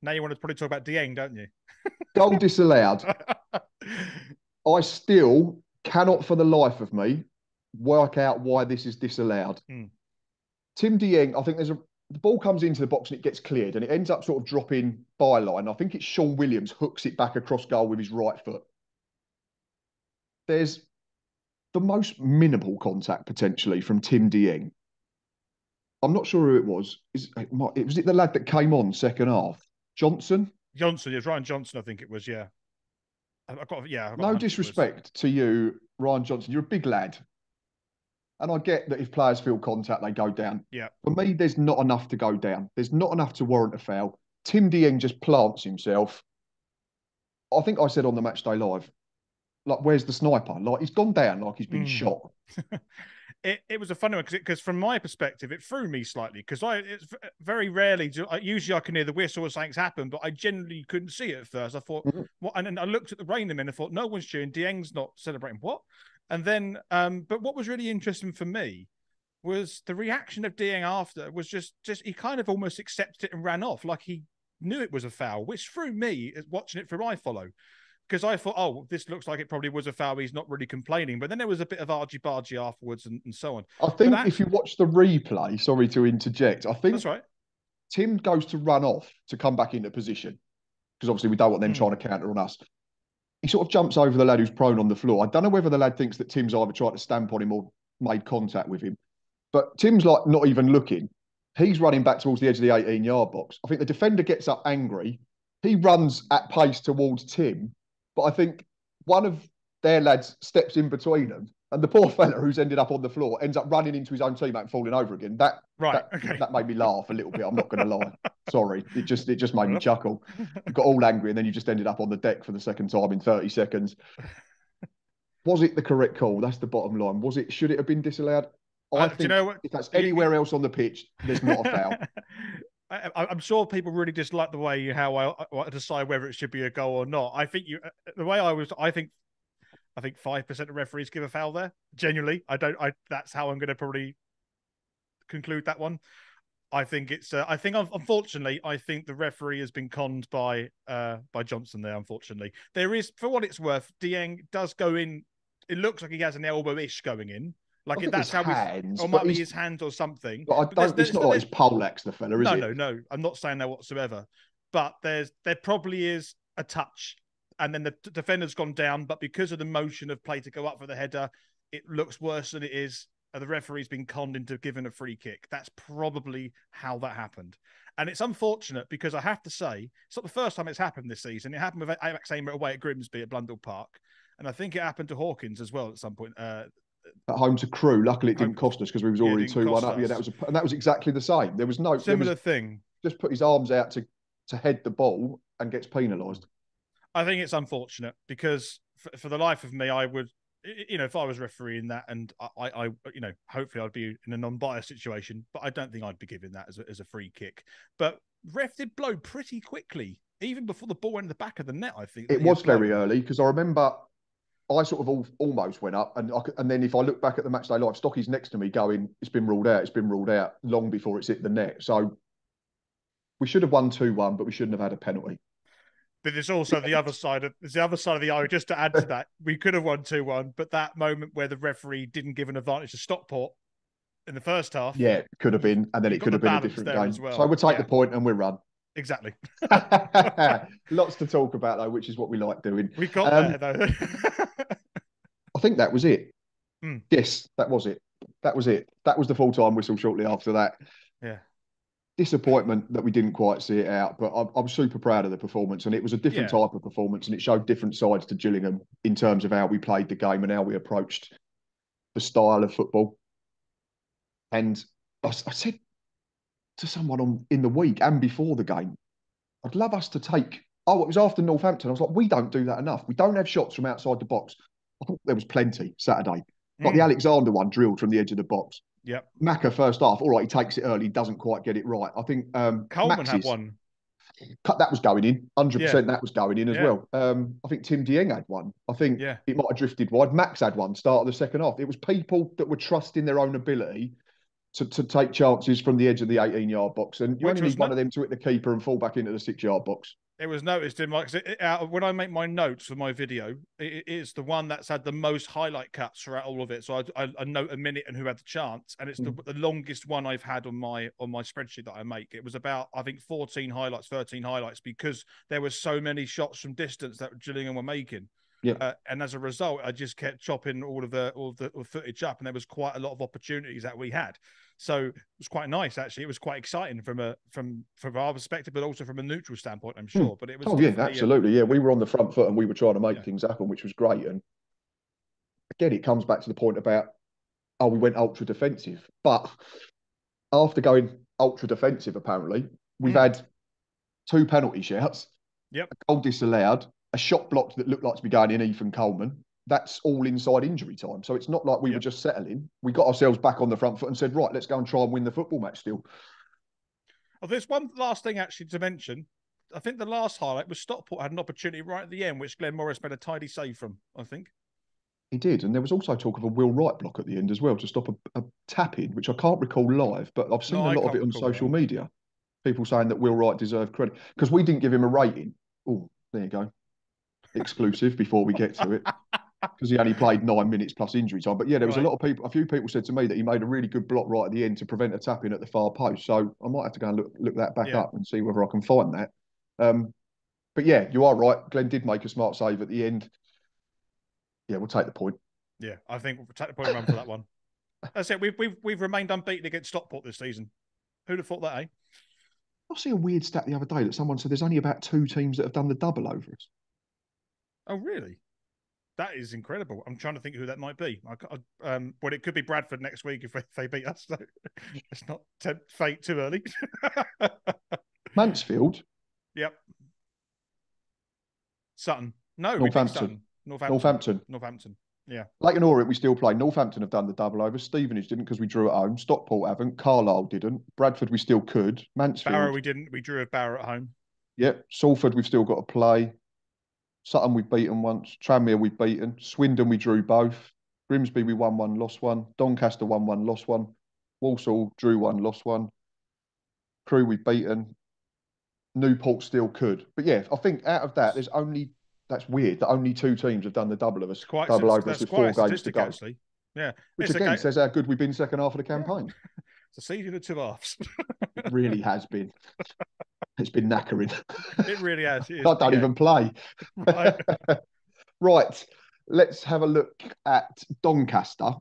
Now you want to probably talk about Dieng, don't you? Goal disallowed. I still cannot for the life of me work out why this is disallowed. Tim Dieng, I think the ball comes into the box and it gets cleared and it ends up sort of dropping byline. I think it's Sean Williams hooks it back across goal with his right foot. There's the most minimal contact potentially from Tim Dieng. I'm not sure who it was. Was it the lad that came on second half? Johnson? Johnson, yes, Ryan Johnson, I think it was, yeah. No disrespect to you, Ryan Johnson. You're a big lad. And I get that if players feel contact, they go down. Yeah. For me, there's not enough to go down. There's not enough to warrant a foul. Tim Dieng just plants himself. I think I said on the Matchday Live, like, where's the sniper? Like, he's gone down like he's been shot. It was a funny one because from my perspective, it threw me slightly because it's very rarely. Usually I can hear the whistle or something's happened, but I generally couldn't see it at first. I thought, what? And then I looked at the rain and thought, no one's cheering. Dieng's not celebrating. What? And then, but what was really interesting for me was the reaction of Dieng after was just he kind of almost accepted it and ran off like he knew it was a foul, which threw me watching it from iFollow. Because I thought, oh, this looks like it probably was a foul. He's not really complaining. But then there was a bit of argy-bargy afterwards and so on. I think if you watch the replay, sorry to interject, I think that's right. Tim goes to run off to come back into position. Because obviously we don't want them trying to counter on us. He sort of jumps over the lad who's prone on the floor. I don't know whether the lad thinks that Tim's either tried to stamp on him or made contact with him. But Tim's like not even looking. He's running back towards the edge of the 18-yard box. I think the defender gets up angry. He runs at pace towards Tim. But I think one of their lads steps in between them, and the poor fella who's ended up on the floor ends up running into his own teammate and falling over again. That made me laugh a little bit. I'm not going to lie. Sorry, it just made me chuckle. You got all angry, and then you just ended up on the deck for the second time in 30 seconds. Was it the correct call? That's the bottom line. Was it? Should it have been disallowed? I think, you know what? If that's anywhere else on the pitch, there's not a foul. I'm sure people really dislike the way how I decide whether it should be a goal or not. I think I think I think 5% of referees give a foul there. Genuinely, I don't. That's how I'm going to probably conclude that one. I think it's. I think unfortunately, I think the referee has been conned by Johnson there. Unfortunately, there is, for what it's worth, Dieng does go in. It looks like he has an elbow-ish going in. I Like think that's it's how he's, hands, or might be his hands or something. but I But don't. It's not like he's poleaxe the fella, is no, it? no. I'm not saying that whatsoever. But there probably is a touch, and then the defender's gone down. But because of the motion of play to go up for the header, it looks worse than it is. The referee's been conned into giving a free kick. That's probably how that happened. And it's unfortunate because I have to say, it's not the first time it's happened this season. It happened with Max Ehmer away at Grimsby at Blundell Park. And I think it happened to Hawkins as well at some point. At home to Crewe. Luckily, it didn't cost us because we was already 2-1 up. Yeah, that was exactly the same. There was no similar thing. Just put his arms out to head the ball and gets penalised. I think it's unfortunate because for the life of me, I would, if I was refereeing that, and I hopefully I'd be in a non-biased situation, but I don't think I'd be giving that as a free kick. But ref did blow pretty quickly, even before the ball went in the back of the net. I think it was very early because I remember I sort of almost went up, and then if I look back at the match day live, Stocky's next to me going, "It's been ruled out. It's been ruled out," long before it's hit the net. So we should have won 2-1, but we shouldn't have had a penalty. But there's also the other side of the eye. Just to add to that, we could have won 2-1, but that moment where the referee didn't give an advantage to Stockport in the first half, yeah, it could have been, and then it could have been a different game. As well. So we'll take the point and we'll run. Exactly. Lots to talk about though, which is what we like doing. We got there though. I think that was it. Mm. Yes, that was it. That was it. That was the full-time whistle shortly after that. Yeah. Disappointment that we didn't quite see it out, but I'm super proud of the performance, and it was a different type of performance, and it showed different sides to Gillingham in terms of how we played the game and how we approached the style of football. And I said to someone in the week and before the game, I'd love us to take. Oh, it was after Northampton. I was like, we don't do that enough. We don't have shots from outside the box. I thought there was plenty Saturday. Like the Alexander one drilled from the edge of the box. Yep. Macca first half, all right, he takes it early, doesn't quite get it right. I think Coleman had one. That was going in, 100%. That was going in as well. I think Tim Dieng had one. I think it might have drifted wide. Max had one, start of the second half. It was people that were trusting their own ability to take chances from the edge of the 18-yard box. And you only need one of them to hit the keeper and fall back into the 6-yard box. It was noticed in when I make my notes for my video, it's the one that's had the most highlight cuts throughout all of it. So I note a minute and who had the chance, and it's the longest one I've had on my spreadsheet that I make. It was about, I think, 13 highlights because there were so many shots from distance that Gillingham were making. Yeah. And as a result, I just kept chopping all the footage up, and there was quite a lot of opportunities that we had. So it was quite nice, actually. It was quite exciting from our perspective, but also from a neutral standpoint, I'm sure. But it was absolutely. We were on the front foot and we were trying to make things happen, which was great. And again, it comes back to the point about we went ultra defensive. But after going ultra defensive, apparently, we've had 2 penalty shouts, a goal disallowed, a shot blocked that looked like to be going in Ethan Coleman. That's all inside injury time. So it's not like we were just settling. We got ourselves back on the front foot and said, right, let's go and try and win the football match still. Oh, there's one last thing actually to mention. I think the last highlight was Stockport had an opportunity right at the end, which Glenn Morris made a tidy save from, I think. He did. And there was also talk of a Will Wright block at the end as well to stop a tap-in, which I can't recall live, but I've seen a lot of it on social media. People saying that Will Wright deserved credit because we didn't give him a rating. Oh, there you go. Exclusive before we get to it. Because he only played 9 minutes plus injury time. But yeah, there was a few people said to me that he made a really good block right at the end to prevent a tap-in at the far post. So I might have to go and look that back up and see whether I can find that. But yeah, you are right. Glenn did make a smart save at the end. Yeah, we'll take the point. Yeah, I think we'll take the point and run for that one. That's it. We've remained unbeaten against Stockport this season. Who'd have thought that, eh? I see a weird stat the other day that someone said there's only about 2 teams that have done the double over us. Oh, really? That is incredible. I'm trying to think who that might be. Well, it could be Bradford next week if they beat us. So let's not tempt fate too early. Mansfield. Yep. Sutton. No, Northampton. Northampton. Yeah. Leighton Orient, we still play. Northampton have done the double over. Stevenage didn't because we drew at home. Stockport haven't. Carlisle didn't. Bradford, we still could. Mansfield. Barrow, we didn't. We drew at Barrow at home. Yep. Salford, we've still got to play. Sutton we've beaten once. Tranmere we've beaten. Swindon we drew both. Grimsby we won one, lost one. Doncaster won one, lost one. Walsall drew one, lost one. Crewe we've beaten. Newport still could. But yeah, I think out of that, there's only, that's weird, that only two teams have done the double of us, double over us That's with quite four a games to statistic, go. actually. Yeah. Which again says how good we've been second half of the campaign. Yeah. It's a season of two halves. It really has been. It's been knackering. It really has. I don't even play. Right. Right. Let's have a look at Doncaster.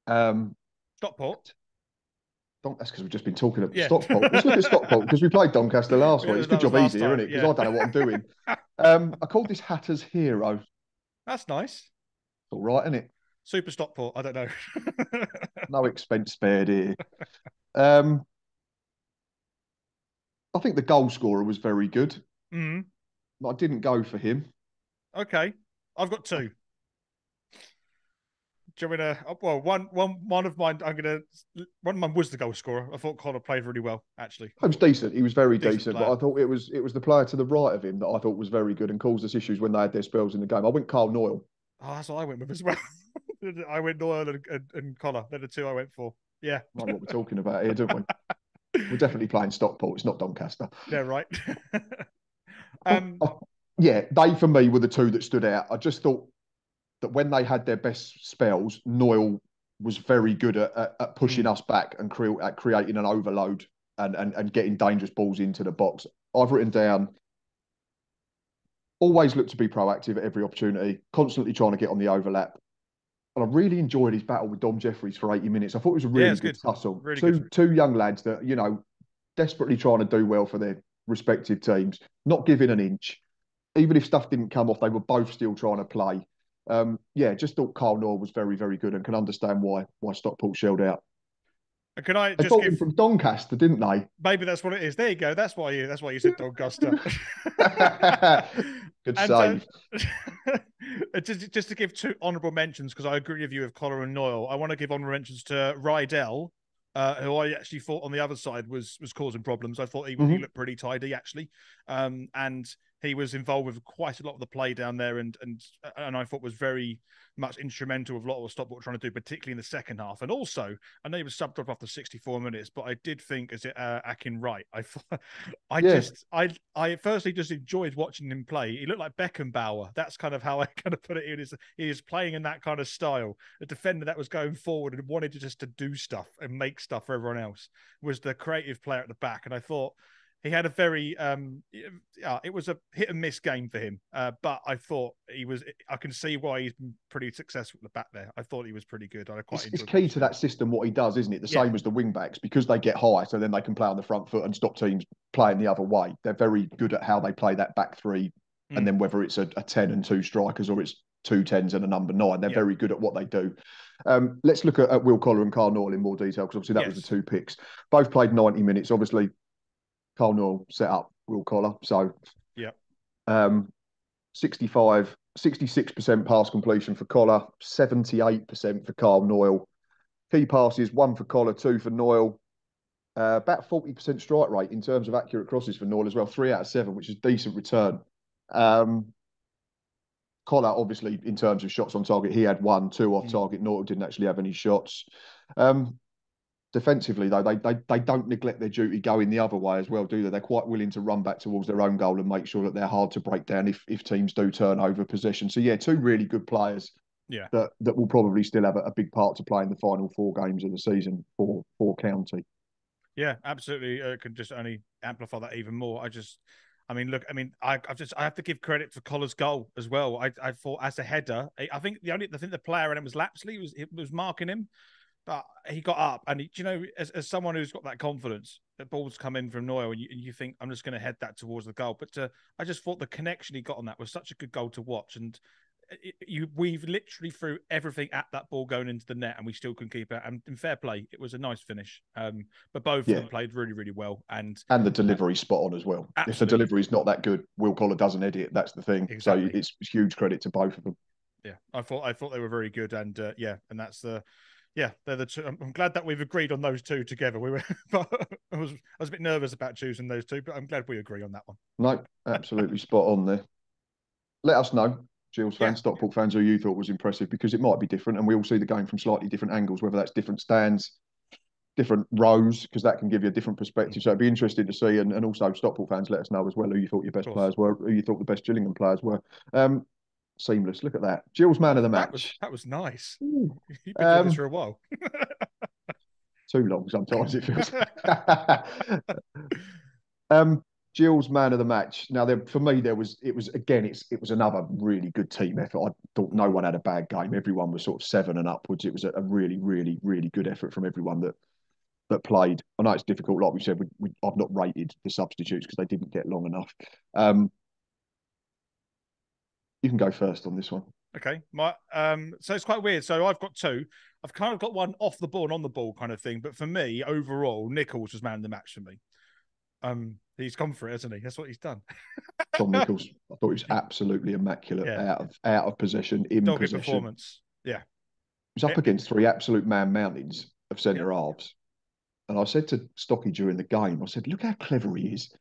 Stockport. That's because we've just been talking about Yeah. Stockport. Let's look at Stockport because we played Doncaster last week. It's a good job easier, isn't it? Because I don't know what I'm doing. I called this Hatter's Hero. That's nice. It's all right, isn't it? Super Stockport. I don't know. No expense spared here. I think the goal scorer was very good. Mm. I didn't go for him. Okay. I've got two. Do you want me to? Well, one of mine. One of mine was the goal scorer. I thought Connor played really well, actually. He was decent. He was very decent, player. but I thought it was the player to the right of him that I thought was very good and caused us issues when they had their spells in the game. I went Carl Noyle. Oh, that's what I went with as well. I went Noyle and Connor. They're the two I went for. Yeah. I know what we're talking about here, don't we? We're definitely playing Stockport. It's not Doncaster. Yeah, right. Yeah, they for me were the two that stood out. I just thought that when they had their best spells, Noyle was very good at pushing us back and at creating an overload and getting dangerous balls into the box. I've written down, always look to be proactive at every opportunity, constantly trying to get on the overlap. And I really enjoyed his battle with Dom Jeffries for 80 minutes. I thought it was a really good tussle. Really two young lads that, desperately trying to do well for their respective teams, not giving an inch. Even if stuff didn't come off, they were both still trying to play. Just thought Carl Noyle was very, very good and can understand why Stockport shelled out. And can I they just him from Doncaster, didn't they? Maybe that's what it is. There you go. That's why you said Doncaster. Good save. Just to give two honourable mentions, because I agree with you with Collar and Noyle. I want to give honourable mentions to Rydell, who I actually thought on the other side was causing problems. I thought he looked pretty tidy, actually. And he was involved with quite a lot of the play down there, and I thought was very much instrumental with a lot of what Stockport were trying to do, particularly in the second half. And also, I know he was subbed off after 64 minutes, but I did think, is it Akin Wright? I firstly just enjoyed watching him play. He looked like Beckenbauer. That's kind of how I kind of put it. He is playing in that kind of style. A defender that was going forward and wanted to do stuff and make stuff for everyone else, was the creative player at the back. And I thought he had a very, it was a hit and miss game for him. But I thought I can see why he's been pretty successful at the back there. I thought he was pretty good. It's key to that system, what he does, isn't it? Same as the wing backs, because they get high, so then they can play on the front foot and stop teams playing the other way. They're very good at how they play that back three. And then whether it's a 10 and 2 strikers or it's 2 10s and a number 9, they're very good at what they do. Let's look at Will Collar and Carl Noyle in more detail, because obviously that was the two picks. Both played 90 minutes. Obviously, Carl Noyle set up Will Collar. So, 66% pass completion for Collar, 78% for Carl Noyle. Key passes, 1 for Collar, 2 for Noyle. About 40% strike rate in terms of accurate crosses for Noyle as well, 3 out of 7, which is decent return. Collar, obviously, in terms of shots on target, he had 1, 2 off target. Noyle didn't actually have any shots. Defensively, though, they don't neglect their duty going the other way as well, do they? They're quite willing to run back towards their own goal and make sure that they're hard to break down if teams do turn over possession. So, two really good players that will probably still have a big part to play in the final 4 games of the season for County. Yeah, absolutely. I could just only amplify that even more. I have to give credit for Collar's goal as well. I thought as a header, I think the player in it was Lapsley was marking him. But he got up, and as someone who's got that confidence, that balls come in from Noyle, and you think, I'm just going to head that towards the goal. But I just thought the connection he got on that was such a good goal to watch. And we've literally threw everything at that ball going into the net, and we still couldn't keep it. And in fair play, it was a nice finish. But both of them played really, really well. And the delivery spot on as well. Absolutely. If the delivery's not that good, Will Collar doesn't edit. That's the thing. Exactly. So it's huge credit to both of them. Yeah, I thought they were very good, and and that's the. Yeah, they're the two. I'm glad that we've agreed on those two together. I was a bit nervous about choosing those two, but I'm glad we agree on that one. No, absolutely spot on there. let us know, Gills Yeah, fans, Stockport fans, who you thought was impressive, because it might be different, and we all see the game from slightly different angles, whether that's different stands, different rows, because that can give you a different perspective. So it'd be interesting to see, and also Stockport fans, let us know as well who you thought your of best course. players were, who you thought the best Gillingham players were. Seamless. Look at that. Gills man of the match. That was nice. Ooh. You've been doing this for a while. Too long sometimes it feels. Gills man of the match. Now, for me, it was another really good team effort. I thought no one had a bad game. Everyone was sort of 7 and upwards. It was a really, really, really good effort from everyone that played. I know it's difficult, like we said. I've not rated the substitutes because they didn't get long enough. You can go first on this one. Okay, so it's quite weird. So I've got two. I've kind of got one off the ball and on the ball kind of thing. But for me, overall, Nichols was man of the match for me. He's gone for it, hasn't he? That's what he's done. Tom Nichols, I thought he was absolutely immaculate, Yeah. out of possession, in Dogged possession. performance. Yeah. He was up against 3 absolute man mountains of centre halves. And I said to Stocky during the game, I said, look how clever he is.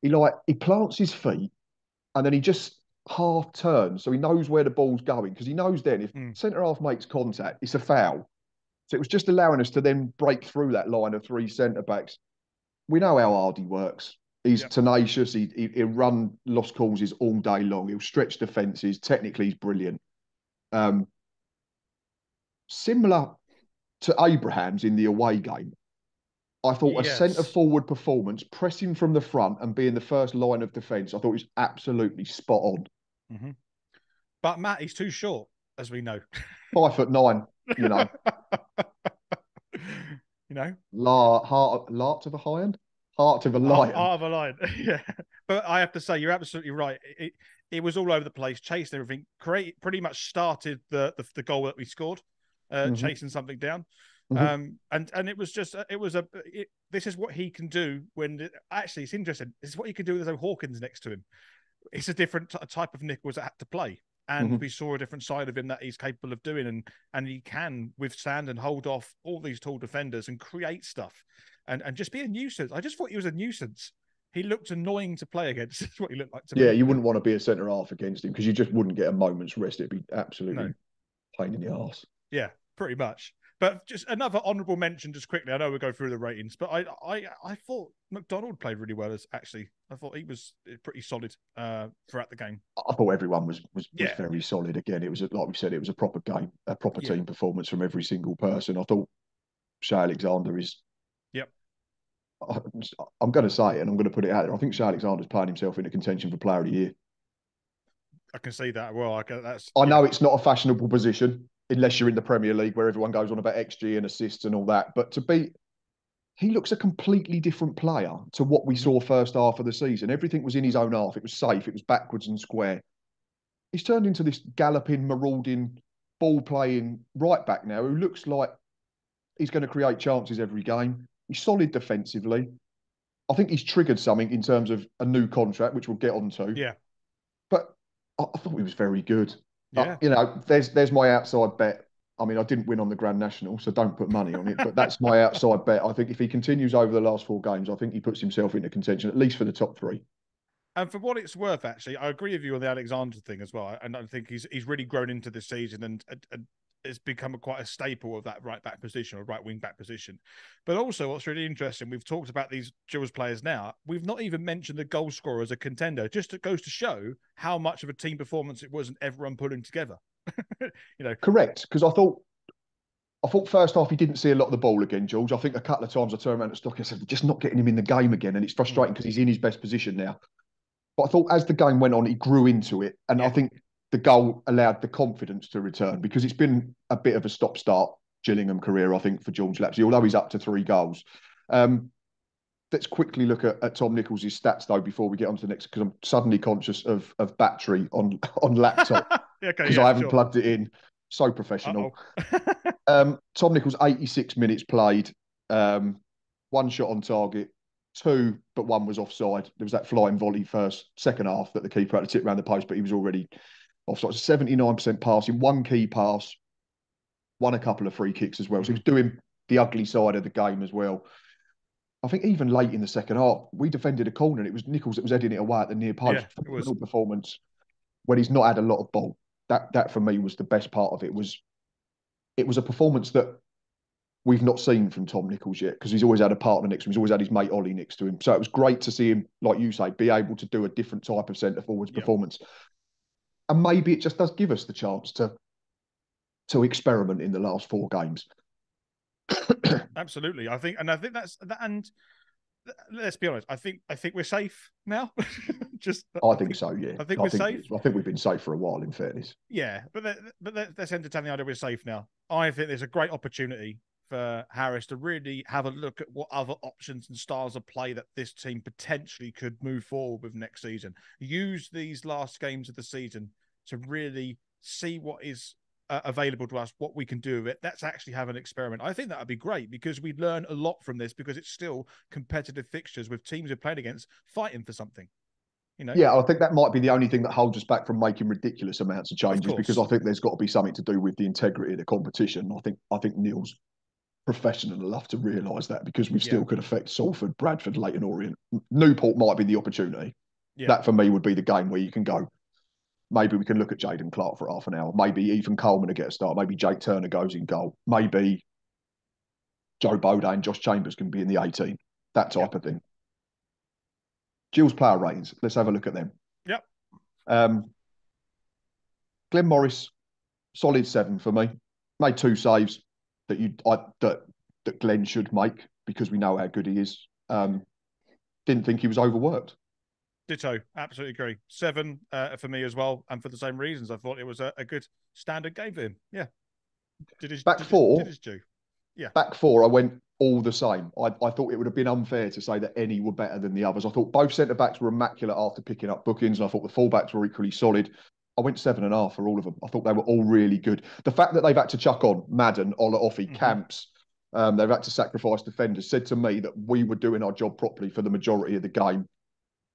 He plants his feet and then he just half turns so he knows where the ball's going, because he knows then if centre half makes contact, it's a foul. So it was just allowing us to then break through that line of 3 centre backs. We know how hard he works. He's tenacious. He'll run lost causes all day long. He'll stretch defences. Technically, he's brilliant. Similar to Abraham's in the away game, I thought a centre forward performance, pressing from the front and being the first line of defence, I thought was absolutely spot on. Mm-hmm. But Matt, he's too short, as we know. 5'9", you know. You know, heart of a lion, heart of a lion. Heart of a lion. Yeah, but I have to say, you're absolutely right. It was all over the place, chasing everything. Pretty much started the goal that we scored, chasing something down. And it was just this is what he can do actually it's interesting. This is what he can do with Hawkins next to him. It's a different type of Nichols that had to play. And we saw a different side of him that he's capable of doing, and he can withstand and hold off all these tall defenders and create stuff, and just be a nuisance. I just thought he was a nuisance. He looked annoying to play against. That's what he looked like to me. Yeah, you wouldn't want to be a centre half against him because you just wouldn't get a moment's rest. It'd be absolutely pain in the arse. Yeah, pretty much. But just another honourable mention, just quickly. I know we'll go through the ratings, but I thought McDonald played really well. I thought he was pretty solid throughout the game. I thought everyone was very solid. Again, it was like we said, it was a proper game, a proper team performance from every single person. I thought Shea Alexander is. Yep. I'm going to say it, and I'm going to put it out there. I think Shea Alexander's playing himself into contention for Player of the Year. I can see that. Well, I know it's not a fashionable position, unless you're in the Premier League where everyone goes on about XG and assists and all that. But he looks a completely different player to what we saw first half of the season. Everything was in his own half. It was safe. It was backwards and square. He's turned into this galloping, marauding, ball-playing right back now who looks like he's going to create chances every game. He's solid defensively. I think he's triggered something in terms of a new contract, which we'll get onto. Yeah. But I thought he was very good. Yeah. There's my outside bet. I mean, I didn't win on the Grand National, so don't put money on it. But that's my outside bet. I think if he continues over the last 4 games, I think he puts himself into contention, at least for the top 3. And for what it's worth, actually, I agree with you on the Alexander thing as well. And I think he's really grown into this season and it's become quite a staple of that right back position or right wing back position. But also, what's really interesting, we've talked about these Gills players now. We've not even mentioned the goal scorer as a contender. Just it goes to show how much of a team performance it was and everyone pulling together. Correct, because I thought first half he didn't see a lot of the ball again, George. I think a couple of times I turned around to Stocky and said, just not getting him in the game again, and it's frustrating because he's in his best position now. But I thought as the game went on, he grew into it, and I think the goal allowed the confidence to return, because it's been a bit of a stop-start Gillingham career, I think, for George Lapsley, although he's up to 3 goals. Let's quickly look at Tom Nichols' stats, though, before we get on to the next, because I'm suddenly conscious of battery on laptop, because I haven't plugged it in. So professional. Tom Nichols, 86 minutes played, 1 shot on target, 2, but 1 was offside. There was that flying volley second half that the keeper had to tip around the post, but he was already offside. 79% passing, 1 key pass, won a couple of free kicks as well. So he was doing the ugly side of the game as well. I think even late in the second half, we defended a corner and it was Nichols that was heading it away at the near post. Yeah, it was. Performance. when he's not had a lot of ball. That for me was the best part of it. It was a performance that we've not seen from Tom Nichols yet, because he's always had a partner next to him. He's always had his mate Ollie next to him. So it was great to see him, like you say, be able to do a different type of centre forwards performance. And maybe it just does give us the chance to experiment in the last 4 games. Absolutely. I think that's that. And let's be honest, I think we're safe now. I think so, yeah. I think we're safe. I think we've been safe for a while, in fairness. Yeah, but let's entertain the idea we're safe now. I think there's a great opportunity for Harris to really have a look at what other options and styles of play that this team potentially could move forward with next season. Use these last games of the season to really see what is available to us, what we can do with it. Let's actually have an experiment. I think that would be great, because we'd learn a lot from this, because it's still competitive fixtures with teams we're playing against fighting for something. You know? Yeah, I think that might be the only thing that holds us back from making ridiculous amounts of changes, because I think there's got to be something to do with the integrity of the competition. I think Neil's professional enough to realise that, because we still could affect Salford, Bradford, Leyton Orient. Newport might be the opportunity. Yeah. That for me would be the game where you can go, maybe we can look at Jaden Clark for half an hour. Maybe Ethan Coleman to get a start. Maybe Jake Turner goes in goal. Maybe Joe Bodine and Josh Chambers can be in the 18. That type of thing. Gills player ratings. Let's have a look at them. Yep. Glenn Morris, solid 7 for me. Made 2 saves that Glenn should make, because we know how good he is. Didn't think he was overworked. Ditto. Absolutely agree. 7 for me as well, and for the same reasons. I thought it was a good standard game for him. Yeah. Did his due. Yeah. Back 4, I went all the same. I thought it would have been unfair to say that any were better than the others. I thought both centre-backs were immaculate after picking up bookings, and I thought the full-backs were equally solid. I went 7.5 for all of them. I thought they were all really good. The fact that they've had to chuck on Madden, Ola Offie, Camps, they've had to sacrifice defenders, said to me that we were doing our job properly for the majority of the game.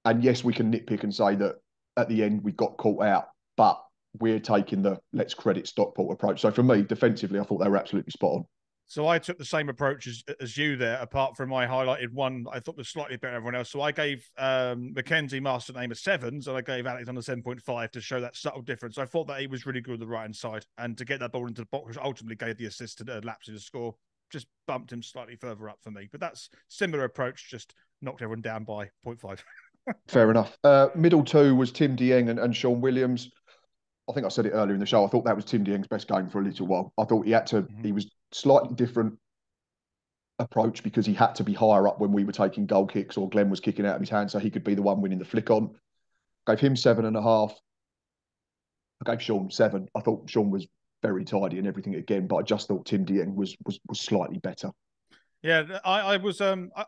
And yes, we can nitpick and say that at the end we got caught out, but we're taking the let's credit Stockport approach. So for me, defensively, I thought they were absolutely spot on. So I took the same approach as you there, apart from I highlighted one I thought was slightly better than everyone else. So I gave Mackenzie Master name a 7s, and I gave Alexander 7.5 to show that subtle difference. I thought that he was really good with the right-hand side, and to get that ball into the box, which ultimately gave the assist to Lapsey to score, just bumped him slightly further up for me. But that's similar approach, just knocked everyone down by 0.5. Fair enough. Middle 2 was Tim Dieng and Sean Williams. I think I said it earlier in the show. I thought that was Tim Dieng's best game for a little while. I thought he had to, he was slightly different approach, because he had to be higher up when we were taking goal kicks or Glenn was kicking out of his hand, so he could be the one winning the flick on. Gave him 7.5. I gave Sean 7. I thought Sean was very tidy and everything again, but I just thought Tim Dieng was slightly better. Yeah, I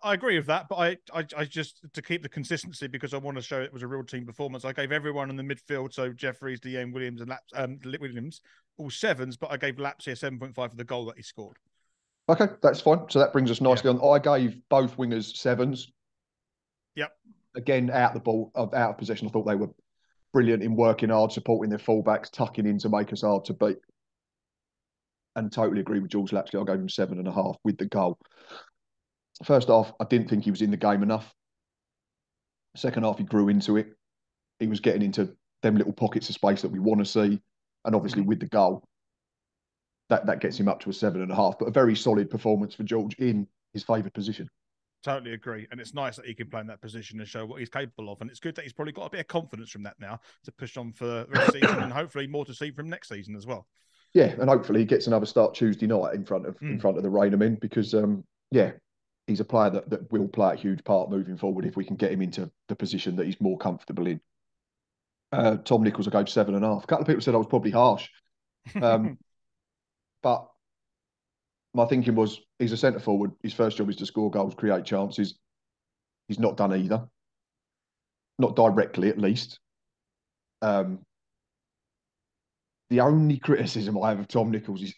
agree with that, but I just, to keep the consistency, because I want to show it was a real team performance, I gave everyone in the midfield, so Jeffries, Dieng, Williams, and Williams, all 7s, but I gave Lapsey a 7.5 for the goal that he scored. Okay, that's fine. So that brings us nicely on. I gave both wingers 7s. Yep. Again, out of possession, I thought they were brilliant in working hard, supporting their fullbacks, tucking in to make us hard to beat. And totally agree with Jules Lapsey. I gave him 7.5 with the goal. First half, I didn't think he was in the game enough. Second half, he grew into it. He was getting into them little pockets of space that we want to see. And obviously with the goal, that gets him up to a 7.5. But a very solid performance for George in his favoured position. Totally agree. And it's nice that he can play in that position and show what he's capable of. And it's good that he's probably got a bit of confidence from that now to push on for the rest of the season, and hopefully more to see from next season as well. Yeah, and hopefully he gets another start Tuesday night in front of the Rainamen, because he's a player that will play a huge part moving forward if we can get him into the position that he's more comfortable in. Tom Nichols, I gave 7.5. A couple of people said I was probably harsh. But my thinking was, he's a centre forward. His first job is to score goals, create chances. He's not done either. Not directly, at least. The only criticism I have of Tom Nichols is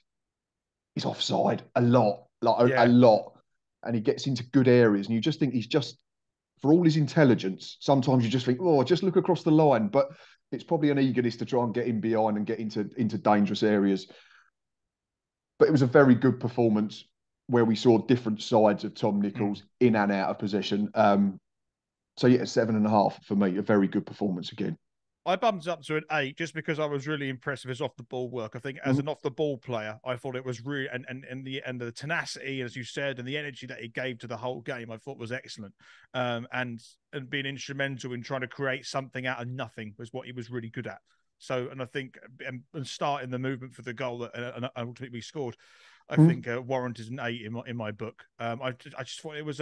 he's offside a lot, a lot. And he gets into good areas, and you just think he's just, for all his intelligence, sometimes you just think, oh, just look across the line. But it's probably an eagerness to try and get in behind and get into dangerous areas. But it was a very good performance where we saw different sides of Tom Nichols in and out of possession. So yeah, 7.5 for me, a very good performance again. I bumped it up to an 8 just because I was really impressed with his off the ball work. I think as an off the ball player, I thought it was really and the tenacity, as you said, and the energy that he gave to the whole game, I thought was excellent. And being instrumental in trying to create something out of nothing was what he was really good at. So, and I think and starting the movement for the goal that ultimately we scored, I think warranted an 8 in my book. I just thought it was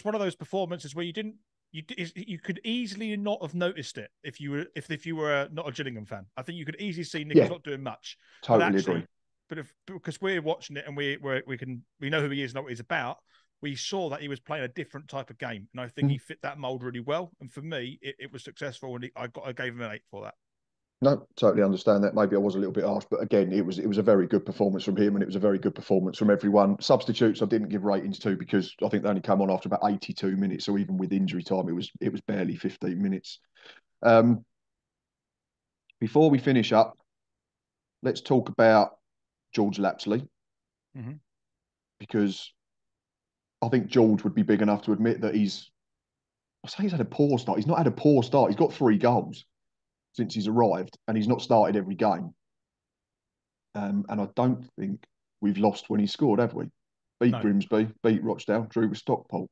one of those performances where you could easily not have noticed it if you were not a Gillingham fan. I think you could easily see Nichols not doing much. Totally agree. But because we're watching it and we know who he is and know what he's about, we saw that he was playing a different type of game, and I think he fit that mold really well. And for me, it was successful, and I gave him an 8 for that. No, totally understand that. Maybe I was a little bit harsh, but again, it was a very good performance from him, and it was a very good performance from everyone. Substitutes, I didn't give ratings to because I think they only come on after about 82 minutes. So even with injury time, it was barely 15 minutes. Before we finish up, let's talk about George Lapsley, because I think George would be big enough to admit that he's had a poor start. He's not had a poor start. He's got 3 goals since he's arrived, and he's not started every game. And I don't think we've lost when he scored, have we? Beat Grimsby, beat Rochdale, drew with Stockport.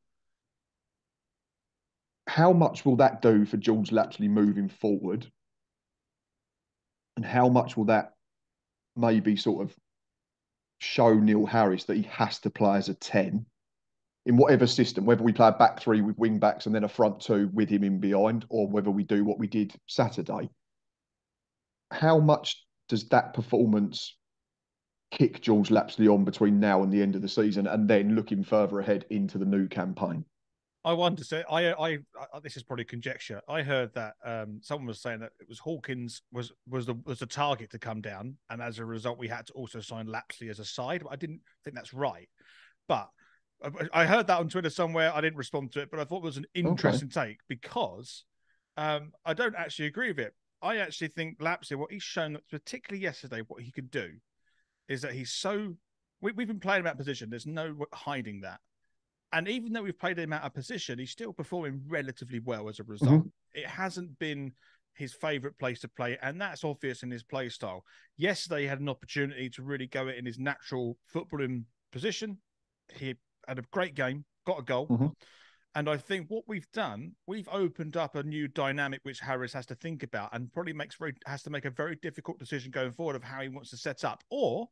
How much will that do for George Lapsley moving forward? And how much will that maybe sort of show Neil Harris that he has to play as a 10 in whatever system, whether we play a back 3 with wing backs and then a front 2 with him in behind, or whether we do what we did Saturday? How much does that performance kick George Lapsley on between now and the end of the season, and then looking further ahead into the new campaign? I wonder. So, this is probably conjecture. I heard that someone was saying that it was Hawkins was the target to come down, and as a result, we had to also sign Lapsley as a side. But I didn't think that's right. But I heard that on Twitter somewhere. I didn't respond to it, but I thought it was an interesting take because I don't actually agree with it. I actually think Lapsley, what he's shown, particularly yesterday, what he could do is that he's so. We've been playing him out of position. There's no hiding that. And even though we've played him out of position, he's still performing relatively well as a result. It hasn't been his favourite place to play, and that's obvious in his play style. Yesterday, he had an opportunity to really go it in his natural footballing position. He had a great game, got a goal. And I think what we've done, we've opened up a new dynamic which Harris has to think about and probably has to make a very difficult decision going forward of how he wants to set up. Or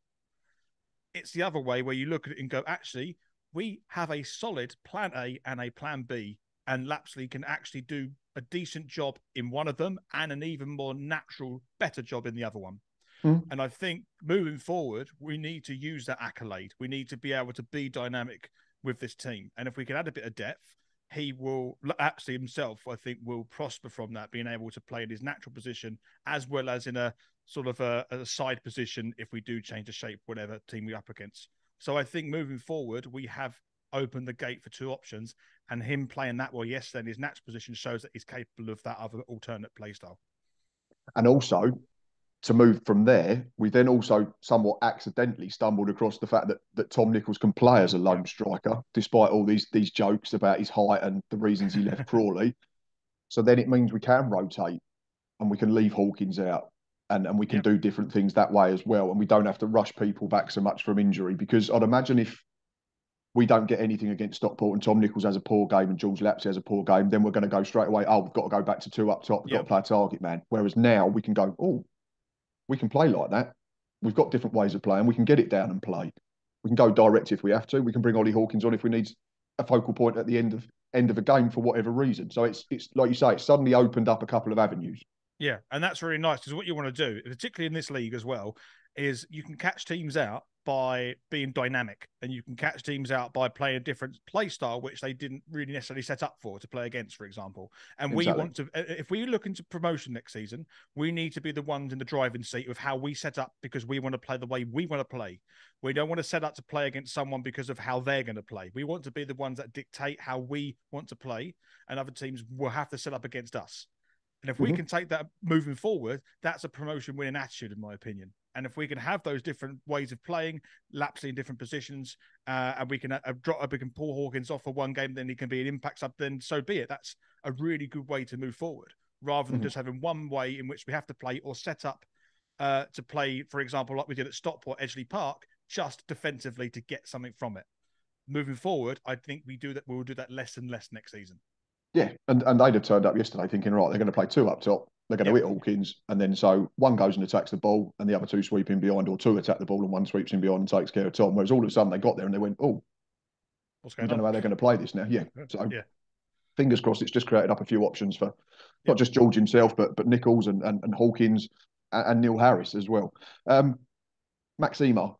it's the other way where you look at it and go, actually, we have a solid plan A and a plan B, and Lapsley can actually do a decent job in one of them and an even more natural, better job in the other one. And I think moving forward, we need to use that accolade. We need to be able to be dynamic with this team. And if we can add a bit of depth, he will, Lapsley himself, I think, will prosper from that, being able to play in his natural position as well as in a sort of a side position if we do change the shape, whatever team we're up against. So I think moving forward, we have opened the gate for 2 options, and him playing that well yesterday in his natural position shows that he's capable of that other alternate play style. And also, to move from there, we then also somewhat accidentally stumbled across the fact that Tom Nichols can play as a lone striker, despite all these jokes about his height and the reasons he left Crawley. So then it means we can rotate and we can leave Hawkins out. And we can do different things that way as well. And we don't have to rush people back so much from injury, because I'd imagine if we don't get anything against Stockport and Tom Nichols has a poor game and George Lapsley has a poor game, then we're going to go straight away, we've got to go back to 2 up top. We've got to play a target man. Whereas now we can go, we can play like that. We've got different ways of playing. We can get it down and play. We can go direct if we have to. We can bring Ollie Hawkins on if we need a focal point at the end of a game for whatever reason. So it's like you say, it's suddenly opened up a couple of avenues. Yeah, and that's really nice, because what you want to do, particularly in this league as well, is you can catch teams out by being dynamic, and you can catch teams out by playing a different play style, which they didn't really necessarily set up to play against, for example. And we want to, if we look into promotion next season, we need to be the ones in the driving seat of how we set up, because we want to play the way we want to play. We don't want to set up to play against someone because of how they're going to play. We want to be the ones that dictate how we want to play, and other teams will have to set up against us. And if we can take that moving forward, that's a promotion winning attitude, in my opinion. And if we can have those different ways of playing, Lapsley in different positions, and we can pull Hawkins off for one game, then he can be an impact sub, then so be it. That's a really good way to move forward. rather than just having one way in which we have to play or set up to play, for example, like we did at Stockport, Edgeley Park, just defensively to get something from it. Moving forward, I think we will do that less and less next season. Yeah, and they'd have turned up yesterday thinking, right, they're going to play two up top. They're going to hit Hawkins, and then so one goes and attacks the ball, and the other two sweep in behind, or two attack the ball and one sweeps in behind and takes care of Tom. Whereas all of a sudden they got there and they went, oh, we don't know how they're going to play this now. Yeah, so fingers crossed, it's just created up a few options for not just George himself, but Nichols and Hawkins and Neil Harris as well. Max Ehmer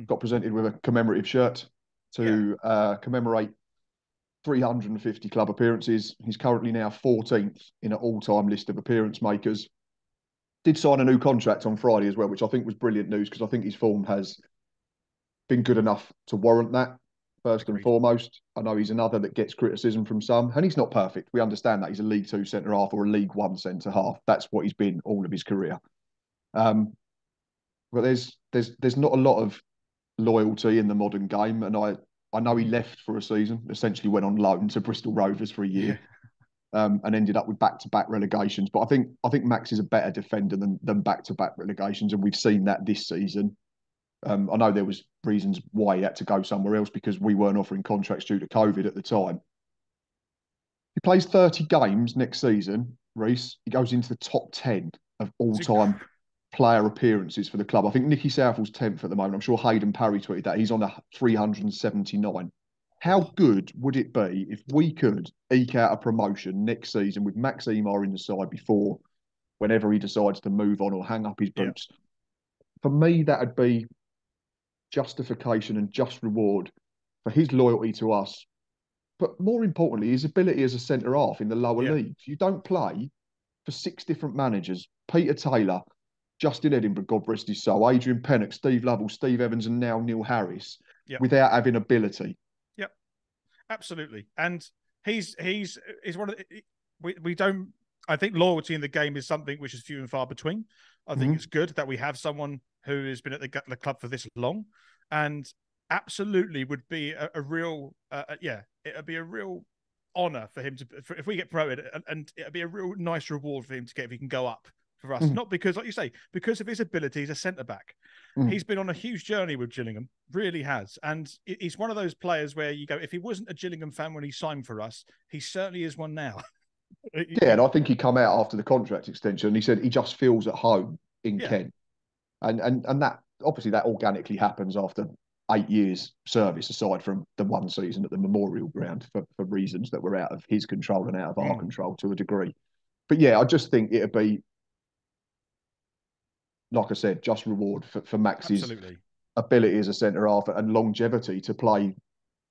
got presented with a commemorative shirt to commemorate 350 club appearances. He's currently now 14th in an all-time list of appearance makers. Did sign a new contract on Friday as well, which I think was brilliant news because I think his form has been good enough to warrant that. First and foremost, I know he's another that gets criticism from some, and he's not perfect. We understand that he's a League Two centre half or a League One centre half. That's what he's been all of his career. But there's not a lot of loyalty in the modern game, and I know he left for a season, essentially went on loan to Bristol Rovers for a year, and ended up with back-to-back relegations. But I think Max is a better defender than back-to-back relegations, and we've seen that this season. I know there was reasons why he had to go somewhere else because we weren't offering contracts due to COVID at the time. He plays 30 games next season, Rhys. He goes into the top 10 of all-time player appearances for the club. I think Nicky Southall's 10th at the moment. I'm sure Hayden Parry tweeted that. He's on a 379. How good would it be if we could eke out a promotion next season with Max Ehmer in the side before, whenever he decides to move on or hang up his boots? For me, that would be justification and just reward for his loyalty to us, but more importantly, his ability as a centre half in the lower leagues. You don't play for 6 different managers: Peter Taylor, Justin Edinburgh, God rest his soul, Adrian Pennock, Steve Lovell, Steve Evans, and now Neil Harris, without having ability. Yep, absolutely. And he's one of the, we don't. I think loyalty in the game is something which is few and far between. I think it's good that we have someone who has been at the club for this long, and absolutely would be a real, it'd be a real honour for him if we get promoted, and it'd be a real nice reward for him to get if he can go up for us. Not because, like you say, because of his ability as a centre back. He's been on a huge journey with Gillingham, really has, and he's one of those players where you go, if he wasn't a Gillingham fan when he signed for us, he certainly is one now. Yeah, and I think he come out after the contract extension and he said he just feels at home in Kent. And that obviously that organically happens after 8 years service, aside from the one season at the Memorial Ground for reasons that were out of his control and out of our control to a degree. But yeah, I just think it'd be, like I said, just reward for Max's ability as a centre half and longevity to play,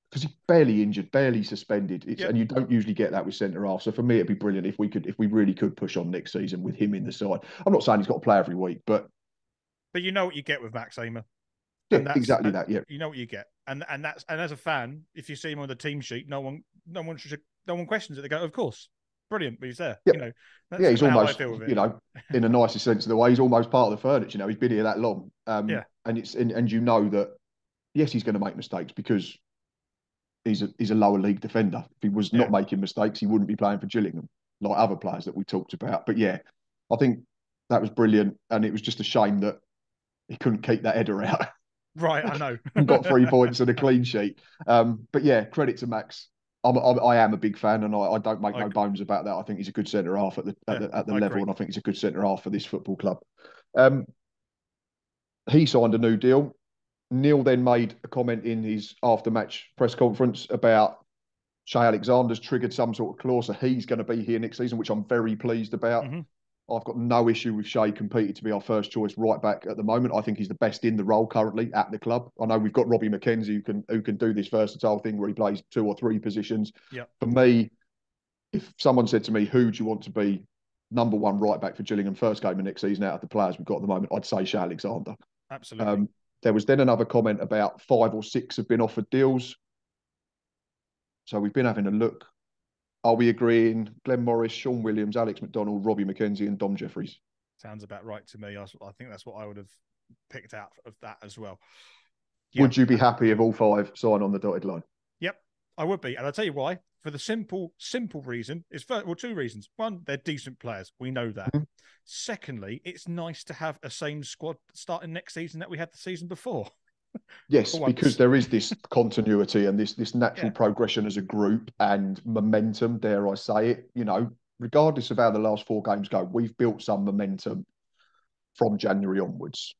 because he's barely injured, barely suspended, and you don't usually get that with centre half. So for me, it'd be brilliant if we really could push on next season with him in the side. I'm not saying he's got to play every week, but you know what you get with Max Ehmer. Yeah, exactly that. Yeah, you know what you get, and as a fan, if you see him on the team sheet, no one questions it. They go, of course, brilliant, but he's there. Yeah. You know, that's he's almost, you know, in the nicest sense of the way, he's almost part of the furniture. You know, he's been here that long, and you know that yes, he's going to make mistakes because he's a lower league defender. If he was not making mistakes, he wouldn't be playing for Gillingham like other players that we talked about. But yeah, I think that was brilliant, and it was just a shame that he couldn't keep that header out. Right, I know. And got 3 points and a clean sheet. But yeah, credit to Max. I am a big fan, and I don't make no bones about that. I think he's a good centre half at the level, agree. And I think he's a good centre half for this football club. He signed a new deal. Neil then made a comment in his after-match press conference about Shay Alexander's triggered some sort of clause, so he's going to be here next season, which I'm very pleased about. I've got no issue with Shay competing to be our first choice right back at the moment. I think he's the best in the role currently at the club. I know we've got Robbie McKenzie who can do this versatile thing where he plays 2 or 3 positions. For me, if someone said to me, who do you want to be number 1 right back for Gillingham first game of next season out of the players we've got at the moment, I'd say Shay Alexander. Absolutely. There was then another comment about 5 or 6 have been offered deals. So we've been having a look. Are we agreeing Glenn Morris, Sean Williams, Alex McDonald, Robbie McKenzie and Dom Jeffries? Sounds about right to me. I think that's what I would have picked out of that as well. Would you be happy if all 5 sign on the dotted line? Yep, I would be. And I'll tell you why. for the simple reason is two reasons. One, they're decent players. We know that. Mm-hmm. Secondly, it's nice to have a same squad starting next season that we had the season before. Yes, because there is this continuity and this natural progression as a group and momentum, dare I say it. You know, regardless of how the last 4 games go, we've built some momentum from January onwards.